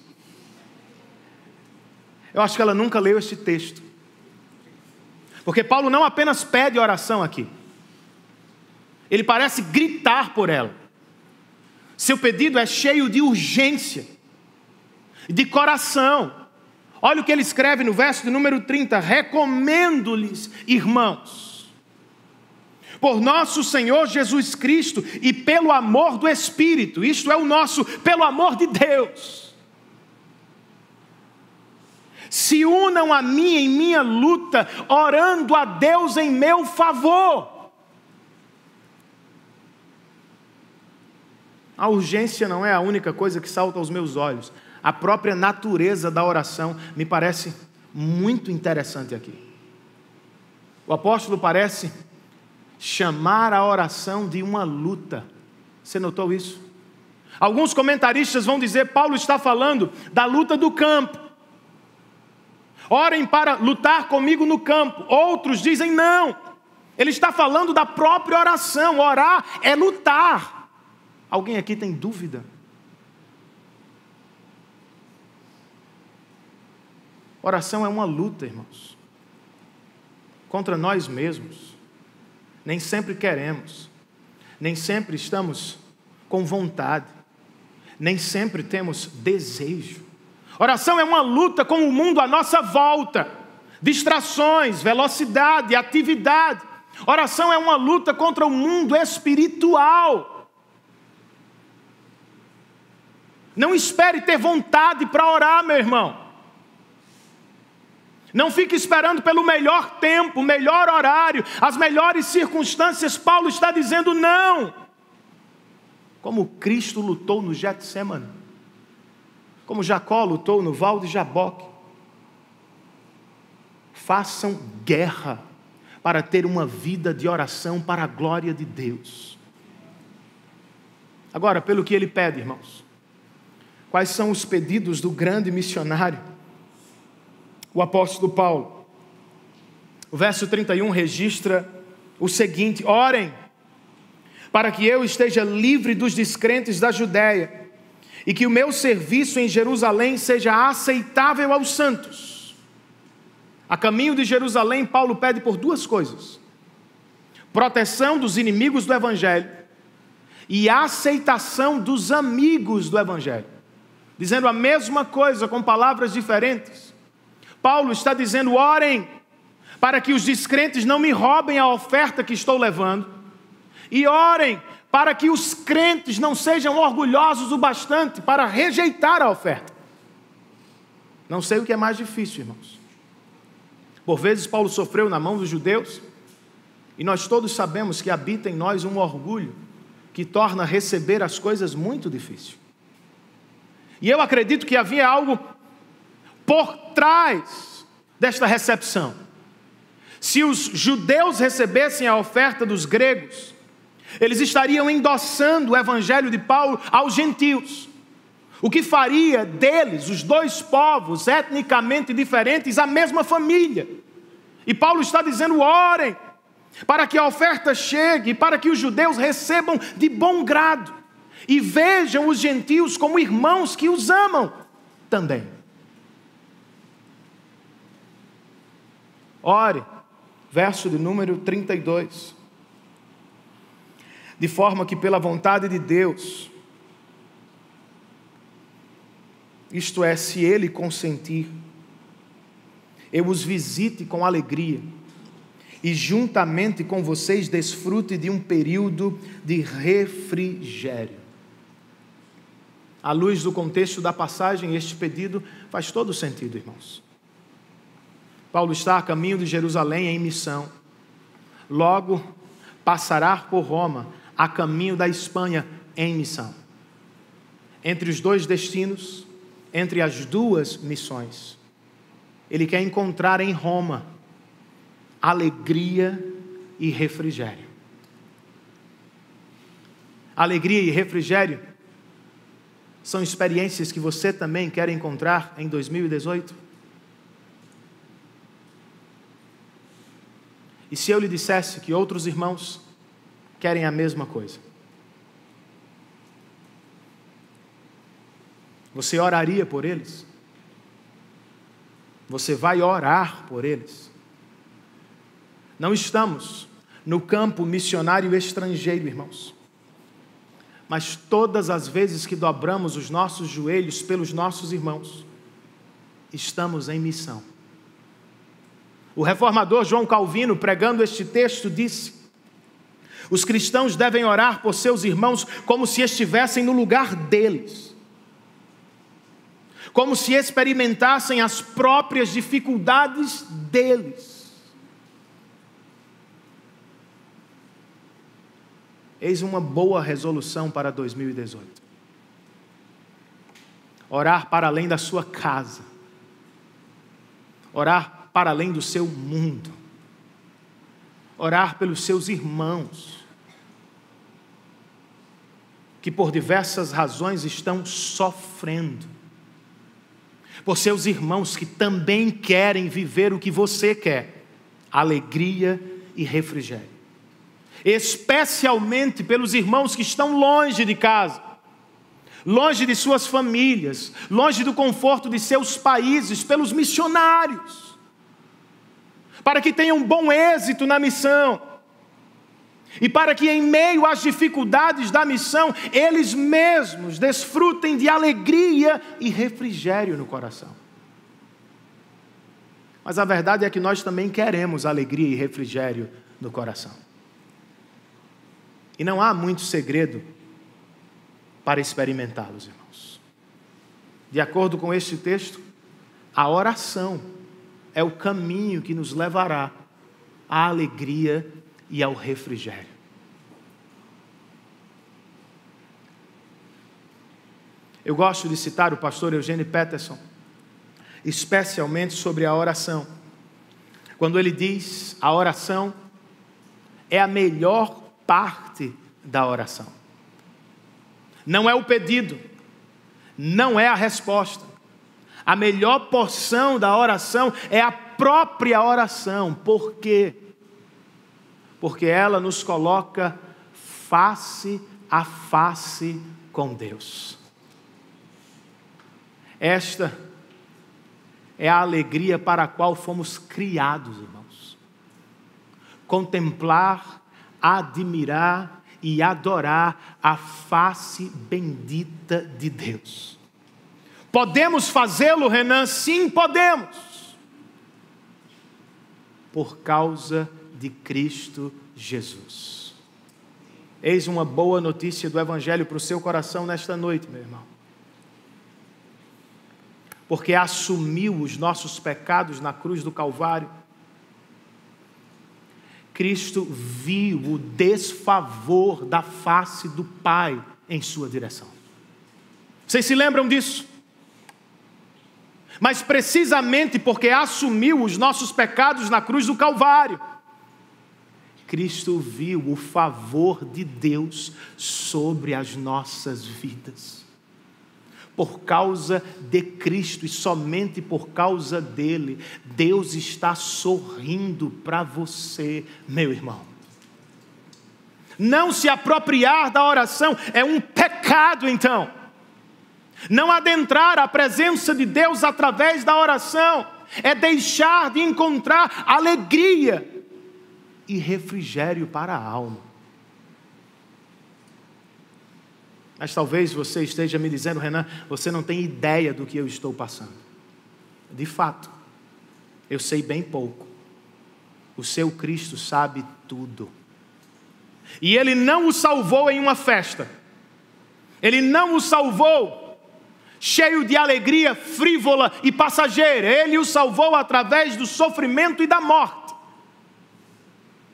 Eu acho que ela nunca leu este texto. Porque Paulo não apenas pede oração aqui. Ele parece gritar por ela. Seu pedido é cheio de urgência, de coração. Olha o que ele escreve no verso de número 30. Recomendo-lhes, irmãos, por nosso Senhor Jesus Cristo e pelo amor do Espírito. Isto é o nosso, pelo amor de Deus. Se unam a mim em minha luta, orando a Deus em meu favor. A urgência não é a única coisa que salta aos meus olhos. A própria natureza da oração me parece muito interessante aqui. O apóstolo parece chamar a oração de uma luta. Você notou isso? Alguns comentaristas vão dizer: Paulo está falando da luta do campo. Orem para lutar comigo no campo. Outros dizem não. Ele está falando da própria oração. Orar é lutar. Alguém aqui tem dúvida? Oração é uma luta, irmãos. Contra nós mesmos. Nem sempre queremos. Nem sempre estamos com vontade. Nem sempre temos desejo. Oração é uma luta com o mundo à nossa volta. Distrações, velocidade, atividade. Oração é uma luta contra o mundo espiritual. Não espere ter vontade para orar, meu irmão. Não fique esperando pelo melhor tempo, melhor horário, as melhores circunstâncias. Paulo está dizendo não. Como Cristo lutou no Getsemane. Como Jacó lutou no Val de Jaboque. Façam guerra para ter uma vida de oração para a glória de Deus. Agora, pelo que ele pede, irmãos. Quais são os pedidos do grande missionário, o apóstolo Paulo? O verso 31 registra o seguinte: orem para que eu esteja livre dos descrentes da Judéia e que o meu serviço em Jerusalém seja aceitável aos santos. A caminho de Jerusalém, Paulo pede por duas coisas: proteção dos inimigos do Evangelho e aceitação dos amigos do Evangelho. Dizendo a mesma coisa com palavras diferentes. Paulo está dizendo: orem para que os descrentes não me roubem a oferta que estou levando. E orem para que os crentes não sejam orgulhosos o bastante para rejeitar a oferta. Não sei o que é mais difícil, irmãos. Por vezes Paulo sofreu na mão dos judeus, e nós todos sabemos que habita em nós um orgulho que torna receber as coisas muito difícil. E eu acredito que havia algo por trás desta recepção. Se os judeus recebessem a oferta dos gregos, eles estariam endossando o evangelho de Paulo aos gentios. O que faria deles, os dois povos etnicamente diferentes, a mesma família. E Paulo está dizendo: orem, para que a oferta chegue, para que os judeus recebam de bom grado e vejam os gentios como irmãos que os amam também. Ore, verso de número 32. De forma que pela vontade de Deus, isto é, se Ele consentir, eu os visite com alegria e juntamente com vocês desfrute de um período de refrigério. À luz do contexto da passagem, este pedido faz todo sentido, irmãos. Paulo está a caminho de Jerusalém em missão. Logo, passará por Roma, a caminho da Espanha em missão. Entre os dois destinos, entre as duas missões, ele quer encontrar em Roma alegria e refrigério. Alegria e refrigério são experiências que você também quer encontrar em 2018? E se eu lhe dissesse que outros irmãos querem a mesma coisa? Você oraria por eles? Você vai orar por eles? Não estamos no campo missionário estrangeiro, irmãos. Mas todas as vezes que dobramos os nossos joelhos pelos nossos irmãos, estamos em missão. O reformador João Calvino, pregando este texto, disse: os cristãos devem orar por seus irmãos como se estivessem no lugar deles, como se experimentassem as próprias dificuldades deles. Eis uma boa resolução para 2018. Orar para além da sua casa. Orar para além do seu mundo. Orar pelos seus irmãos, que por diversas razões estão sofrendo. Por seus irmãos que também querem viver o que você quer, alegria e refrigério. Especialmente pelos irmãos que estão longe de casa, longe de suas famílias, longe do conforto de seus países, pelos missionários, para que tenham bom êxito na missão, e para que em meio às dificuldades da missão, eles mesmos desfrutem de alegria e refrigério no coração. Mas a verdade é que nós também queremos alegria e refrigério no coração. E não há muito segredo para experimentá-los, irmãos. De acordo com este texto, a oração é o caminho que nos levará à alegria e ao refrigério. Eu gosto de citar o pastor Eugene Peterson, especialmente sobre a oração, quando ele diz: a oração é a melhor parte da oração. Não é o pedido, não é a resposta. A melhor porção da oração é a própria oração. Por quê? Porque ela nos coloca face a face com Deus. Esta é a alegria para a qual fomos criados, irmãos. Contemplar, admirar e adorar a face bendita de Deus. Podemos fazê-lo, Renan? Sim, podemos. Por causa de Cristo Jesus. Eis uma boa notícia do Evangelho para o seu coração nesta noite, meu irmão. Porque assumiu os nossos pecados na cruz do Calvário. Cristo viu o desfavor da face do Pai em sua direção. Vocês se lembram disso? Mas precisamente porque assumiu os nossos pecados na cruz do Calvário, Cristo viu o favor de Deus sobre as nossas vidas. por causa de Cristo e somente por causa dele, Deus está sorrindo para você, meu irmão. Não se apropriar da oração é um pecado, então. Não adentrar a presença de Deus através da oração é deixar de encontrar alegria e refrigério para a alma. Mas talvez você esteja me dizendo, Renan, você não tem ideia do que eu estou passando. De fato, eu sei bem pouco. O seu Cristo sabe tudo. E Ele não o salvou em uma festa. Ele não o salvou cheio de alegria frívola e passageira. Ele o salvou através do sofrimento e da morte.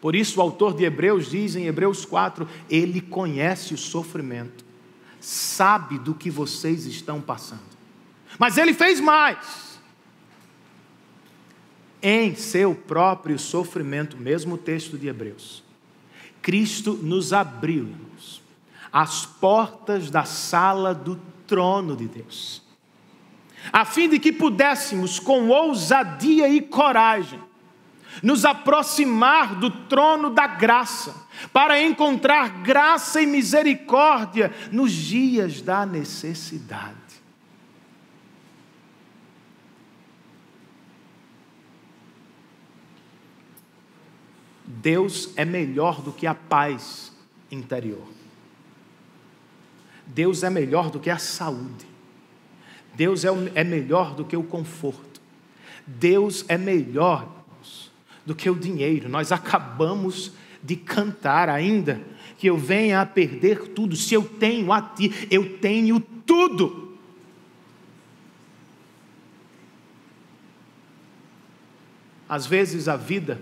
Por isso o autor de Hebreus diz em Hebreus 4, Ele conhece o sofrimento, sabe do que vocês estão passando. Mas Ele fez mais. Em seu próprio sofrimento, mesmo texto de Hebreus, Cristo nos abriu, irmãos, as portas da sala do trono de Deus, a fim de que pudéssemos, com ousadia e coragem, nos aproximar do trono da graça, para encontrar graça e misericórdia nos dias da necessidade. Deus é melhor do que a paz interior. Deus é melhor do que a saúde. Deus é melhor do que o conforto. Deus é melhor do que o dinheiro. Nós acabamos de cantar, ainda que eu venha a perder tudo, se eu tenho a Ti, eu tenho tudo. Às vezes a vida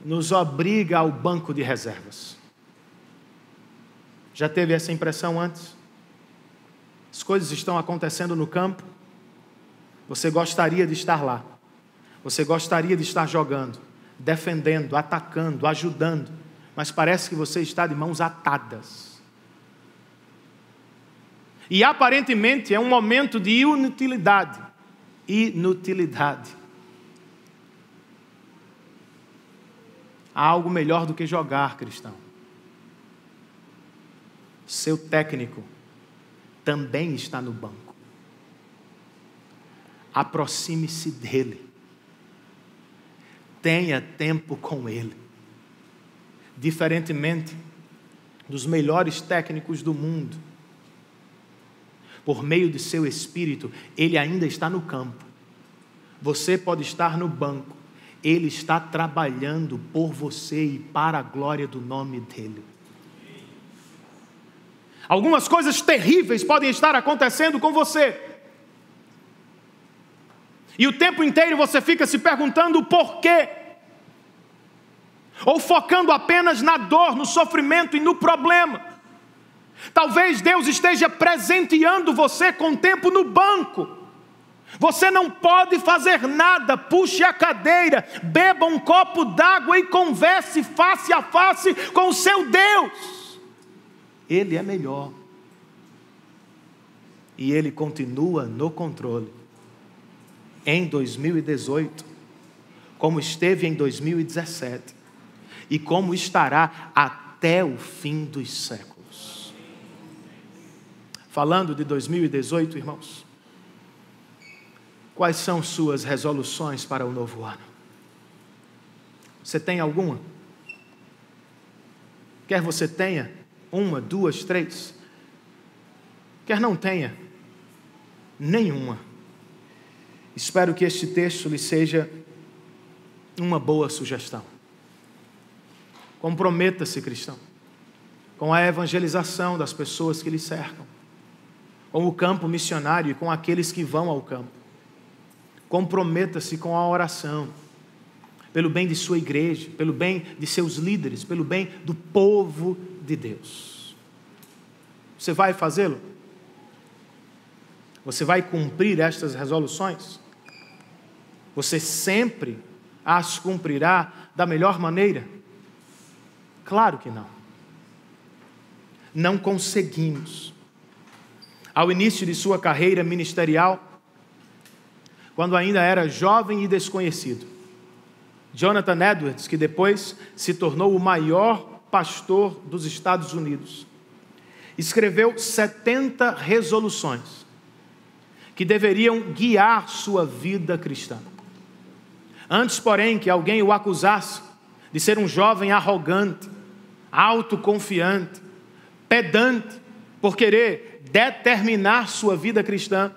nos obriga ao banco de reservas. Já teve essa impressão antes? As coisas estão acontecendo no campo, você gostaria de estar lá, você gostaria de estar jogando, defendendo, atacando, ajudando, mas parece que você está de mãos atadas. E aparentemente é um momento de inutilidade. Há algo melhor do que jogar, cristão. Seu técnico também está no banco. Aproxime-se dele. Tenha tempo com ele. Diferentemente dos melhores técnicos do mundo, por meio de seu espírito, ele ainda está no campo. Você pode estar no banco. Ele está trabalhando por você e para a glória do nome dele. Algumas coisas terríveis podem estar acontecendo com você. E o tempo inteiro você fica se perguntando o porquê. Ou focando apenas na dor, no sofrimento e no problema. Talvez Deus esteja presenteando você com tempo no banco. Você não pode fazer nada, puxe a cadeira, beba um copo d'água e converse face a face com o seu Deus. Ele é melhor. E Ele continua no controle. Em 2018, como esteve em 2017, e como estará até o fim dos séculos. Falando de 2018, irmãos, quais são suas resoluções para o novo ano? Você tem alguma? Quer você tenha uma, duas, três, quer não tenha nenhuma. Espero que este texto lhe seja uma boa sugestão. Comprometa-se, cristão, com a evangelização das pessoas que lhe cercam, com o campo missionário e com aqueles que vão ao campo. Comprometa-se com a oração, pelo bem de sua igreja, pelo bem de seus líderes, pelo bem do povo de Deus. Você vai fazê-lo? Você vai cumprir estas resoluções? Você sempre as cumprirá da melhor maneira? Claro que não. não conseguimos. Ao início de sua carreira ministerial, quando ainda era jovem e desconhecido, Jonathan Edwards, que depois se tornou o maior pastor dos Estados Unidos, escreveu 70 resoluções que deveriam guiar sua vida cristã. Antes, porém, que alguém o acusasse de ser um jovem arrogante, autoconfiante, pedante, por querer determinar sua vida cristã,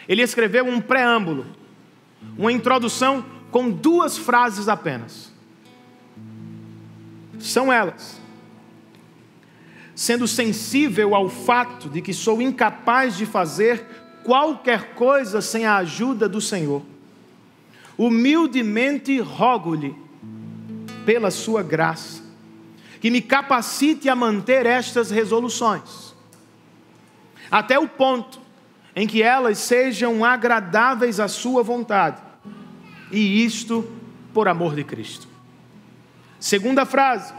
ele escreveu um preâmbulo, uma introdução com 2 frases apenas. São elas: sendo sensível ao fato de que sou incapaz de fazer qualquer coisa sem a ajuda do Senhor, humildemente rogo-lhe, pela sua graça, que me capacite a manter estas resoluções, até o ponto em que elas sejam agradáveis à sua vontade, e isto por amor de Cristo. Segunda frase: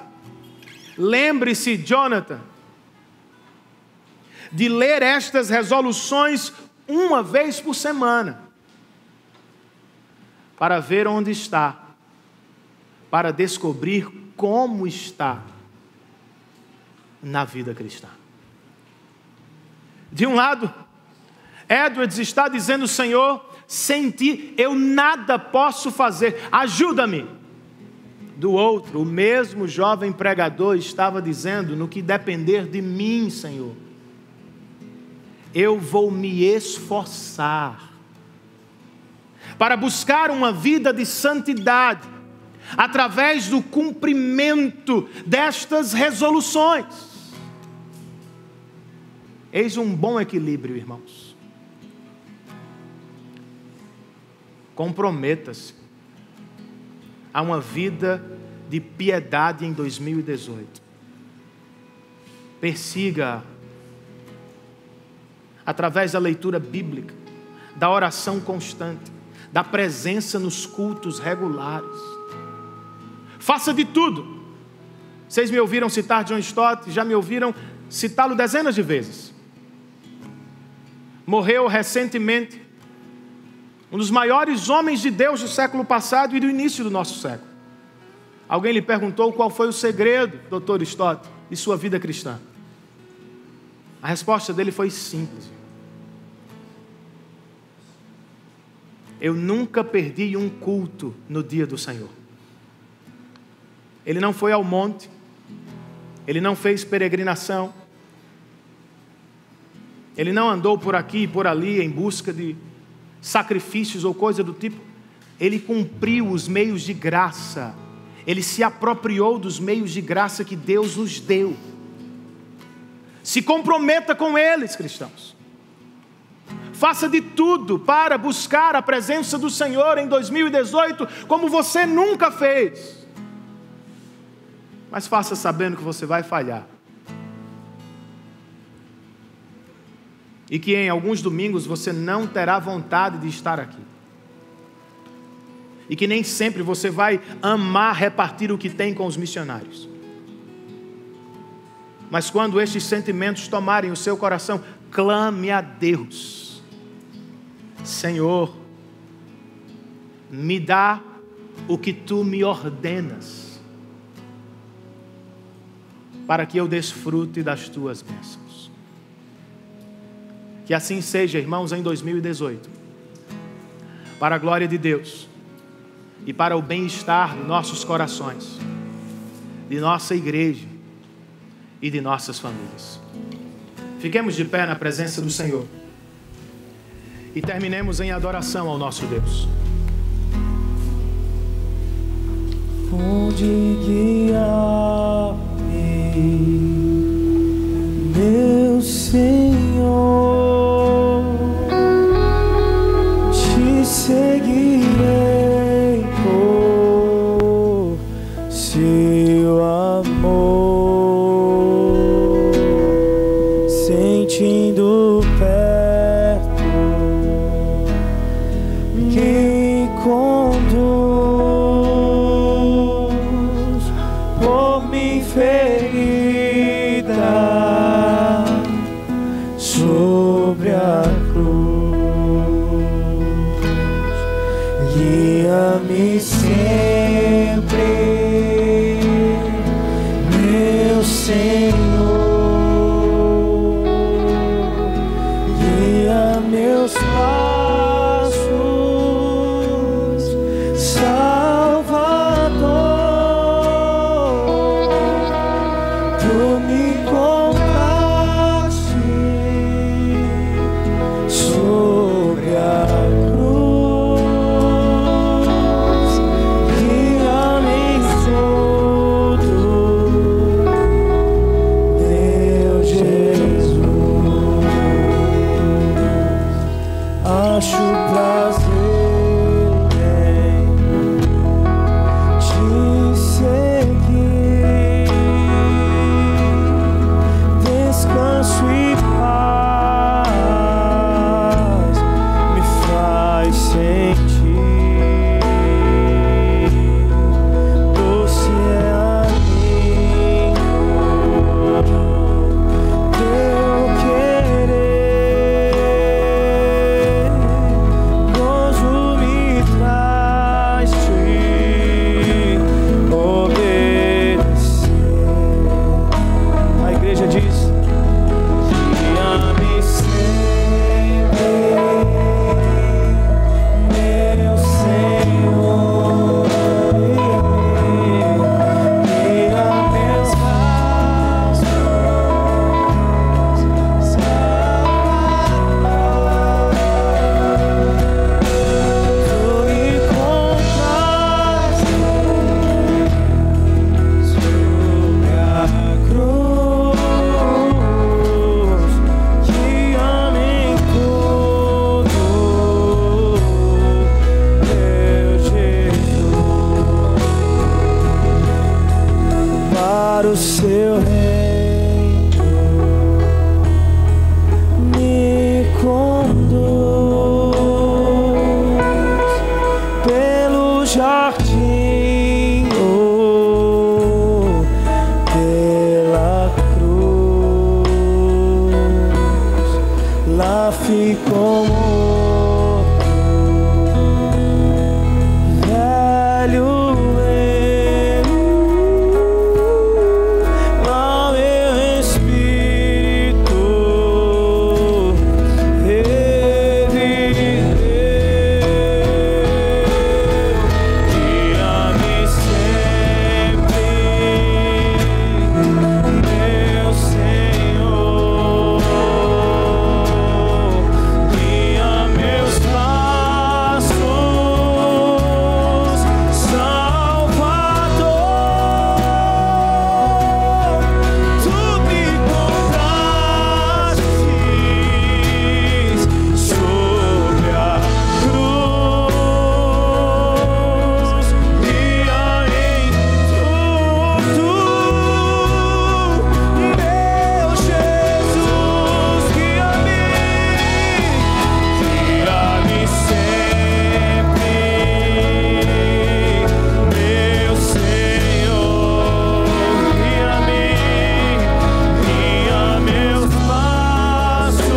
lembre-se, Jonathan, de ler estas resoluções uma vez por semana, para ver onde está, para descobrir como está na vida cristã. De um lado, Edwards está dizendo: Senhor, sem ti eu nada posso fazer, ajuda-me. Do outro, o mesmo jovem pregador estava dizendo: no que depender de mim, Senhor, eu vou me esforçar para buscar uma vida de santidade, através do cumprimento destas resoluções. Eis um bom equilíbrio, irmãos. Comprometa-se a uma vida de piedade em 2018. Persiga através da leitura bíblica, da oração constante, da presença nos cultos regulares. Faça de tudo. Vocês me ouviram citar John Stott, já me ouviram citá-lo dezenas de vezes. Morreu recentemente um dos maiores homens de Deus do século passado e do início do nosso século. Alguém lhe perguntou qual foi o segredo, Dr. Stott, de sua vida cristã. A resposta dele foi simples: eu nunca perdi um culto no dia do Senhor. Ele não foi ao monte, ele não fez peregrinação, ele não andou por aqui e por ali em busca de sacrifícios ou coisa do tipo. Ele cumpriu os meios de graça, ele se apropriou dos meios de graça que Deus nos deu. Se comprometa com eles, cristãos. Faça de tudo para buscar a presença do Senhor em 2018, como você nunca fez. Mas faça sabendo que você vai falhar. E que em alguns domingos você não terá vontade de estar aqui. E que nem sempre você vai amar repartir o que tem com os missionários. Mas quando estes sentimentos tomarem o seu coração, clame a Deus: Senhor, me dá o que tu me ordenas, para que eu desfrute das tuas bênçãos. Que assim seja, irmãos, em 2018, para a glória de Deus e para o bem-estar de nossos corações, de nossa igreja e de nossas famílias. Fiquemos de pé na presença do Senhor e terminemos em adoração ao nosso Deus. Onde guiar-me, meu Senhor, te seguirei por seu amor, sentindo perto que conduz por mim ferida Tu me compraste sobre a cruz, guia-me em tudo, meu Jesus. Acho prazer em te seguir, descanso e paz me faz sentir. Doce é amigo, teu querer, gozo me traz te obedecer. A igreja diz: guia-me sempre, meu Senhor, guia meus passos, Tu me compraste sobre a cruz, guia-me em tudo, meu Jesus, para o seu reino me conduz pelo jardim ou pela cruz. Lá ficou morto, velho eu, lá meu espírito reviveu. Guia-me sempre, meu Senhor, guia meus passos, Salvador. Tu me compraste sobre a cruz, guia em tudo, meu Jesus, guia-me sempre, meu Senhor, guia-me, guia meus passos,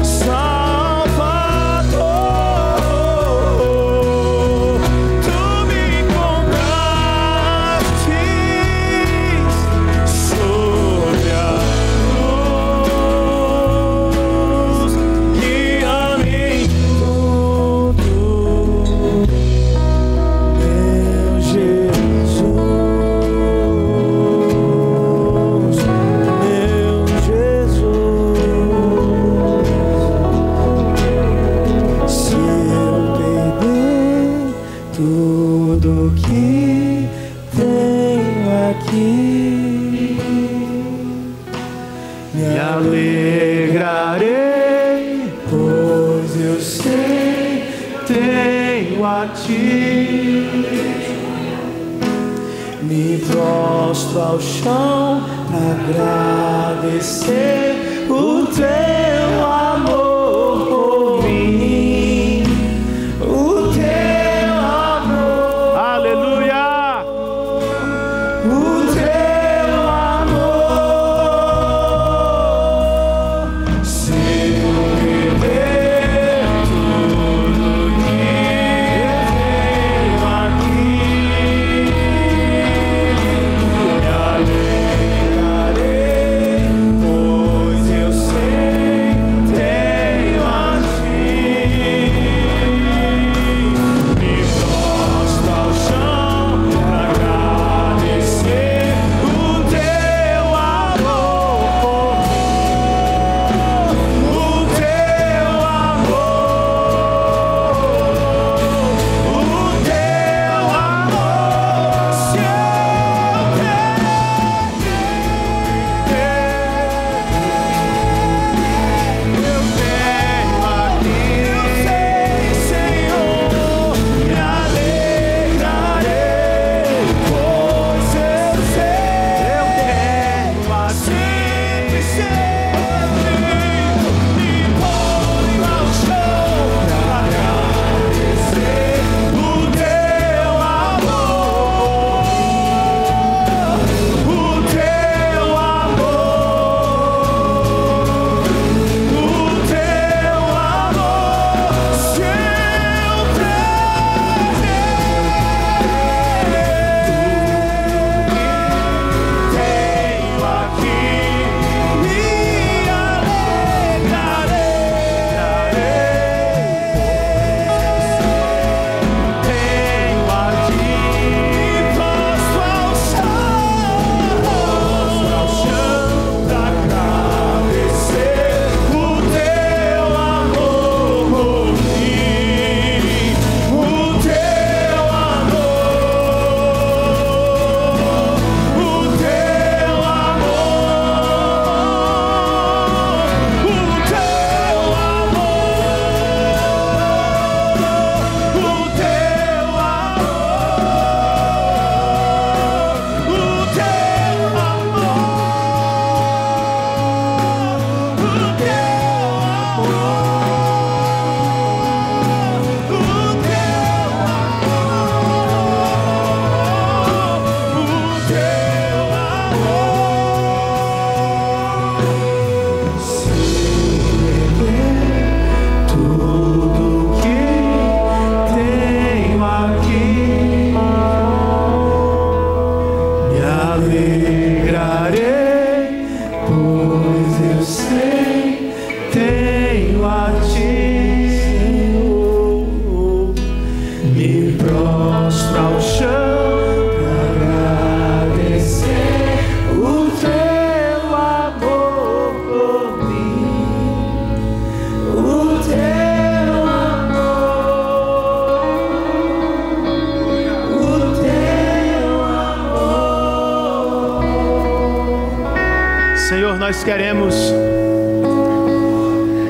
Salvador. Tu me compraste sobre a cruz, guia-me em tudo, meu Jesus, meu Jesus. Se eu perder tudo que tenho aqui, me alegrarei, pois eu sei tenho a ti. Me prostro ao chão pra agradecer o teu amor por mim, o teu amor. Aleluia! O teu amor, se eu perder tudo que tenho aqui, me alegrarei, pois eu sei Nós queremos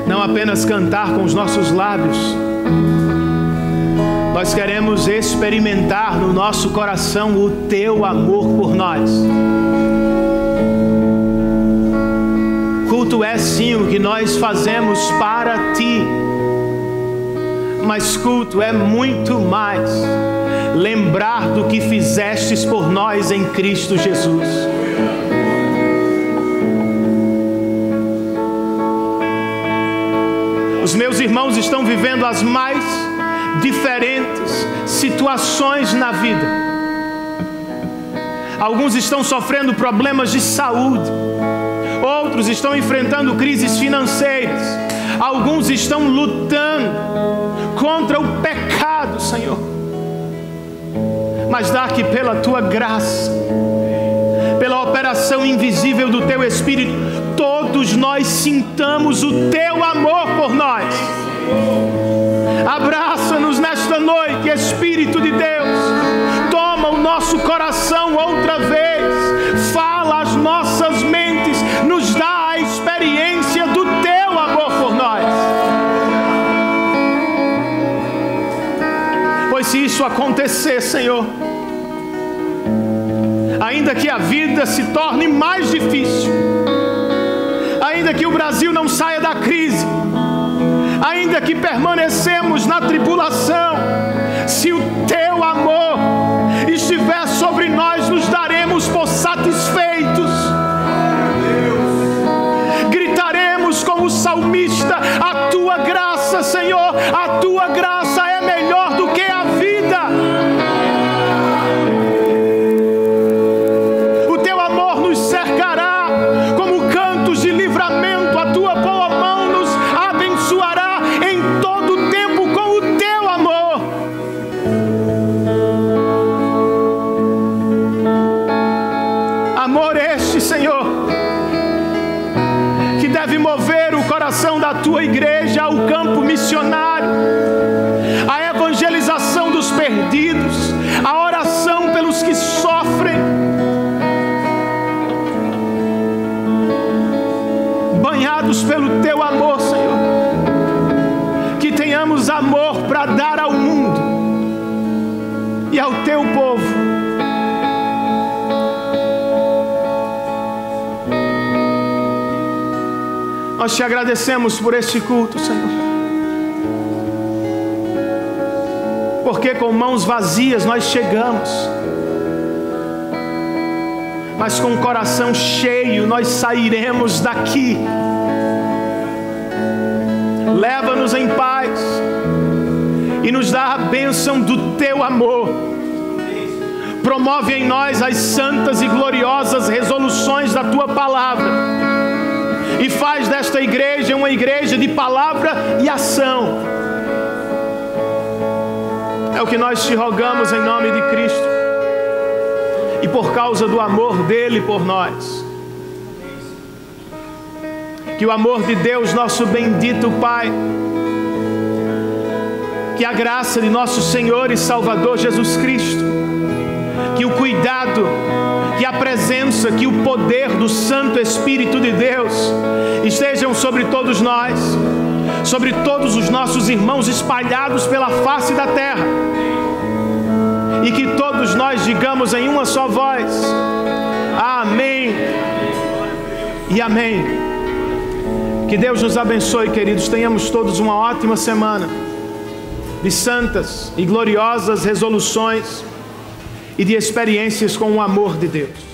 não apenas cantar com os nossos lábios, nós queremos experimentar no nosso coração o Teu amor por nós. Culto é sim o que nós fazemos para Ti, mas culto é muito mais lembrar do que fizestes por nós em Cristo Jesus. Os meus irmãos estão vivendo as mais diferentes situações na vida. Alguns estão sofrendo problemas de saúde, outros estão enfrentando crises financeiras, alguns estão lutando contra o pecado, Senhor. Mas dá que pela Tua graça, pela operação invisível do Teu Espírito, todos nós sintamos o Teu amor por nós. Abraça-nos nesta noite, Espírito de Deus. Toma o nosso coração outra vez. Fala às nossas mentes. Nos dá a experiência do Teu amor por nós. Pois se isso acontecer, Senhor, ainda que a vida se torne mais difícil, ainda que o Brasil não saia da crise, ainda que permanecemos na tribulação, se o Teu amor estiver sobre nós, nos daremos por satisfeitos. Gritaremos como o salmista: a Tua graça, Senhor, a Tua graça é melhor do que a vida. O Teu amor nos cercará como cantos de livramento, a Tua boa mão nos abençoará em todo o tempo com o Teu amor. Amor este, Senhor, que deve mover o coração da Tua igreja ao campo missionário, a evangelização dos perdidos, a oração pelos que sofrem. Banhados pelo Teu amor, Senhor, que tenhamos amor para dar ao mundo e ao Teu povo. Nós te agradecemos por este culto, Senhor. Porque com mãos vazias nós chegamos, mas com o coração cheio nós sairemos daqui. Leva-nos em paz e nos dá a bênção do teu amor. Promove em nós as santas e gloriosas resoluções da tua palavra e faz desta igreja uma igreja de palavra e ação. É o que nós te rogamos em nome de Cristo e por causa do amor dele por nós. Que o amor de Deus, nosso bendito Pai, que a graça de nosso Senhor e Salvador Jesus Cristo, que o cuidado, que a presença, que o poder do Santo Espírito de Deus estejam sobre todos nós, sobre todos os nossos irmãos espalhados pela face da terra, e que todos nós digamos em uma só voz: amém e amém. Que Deus nos abençoe, queridos. Tenhamos todos uma ótima semana de santas e gloriosas resoluções e de experiências com o amor de Deus.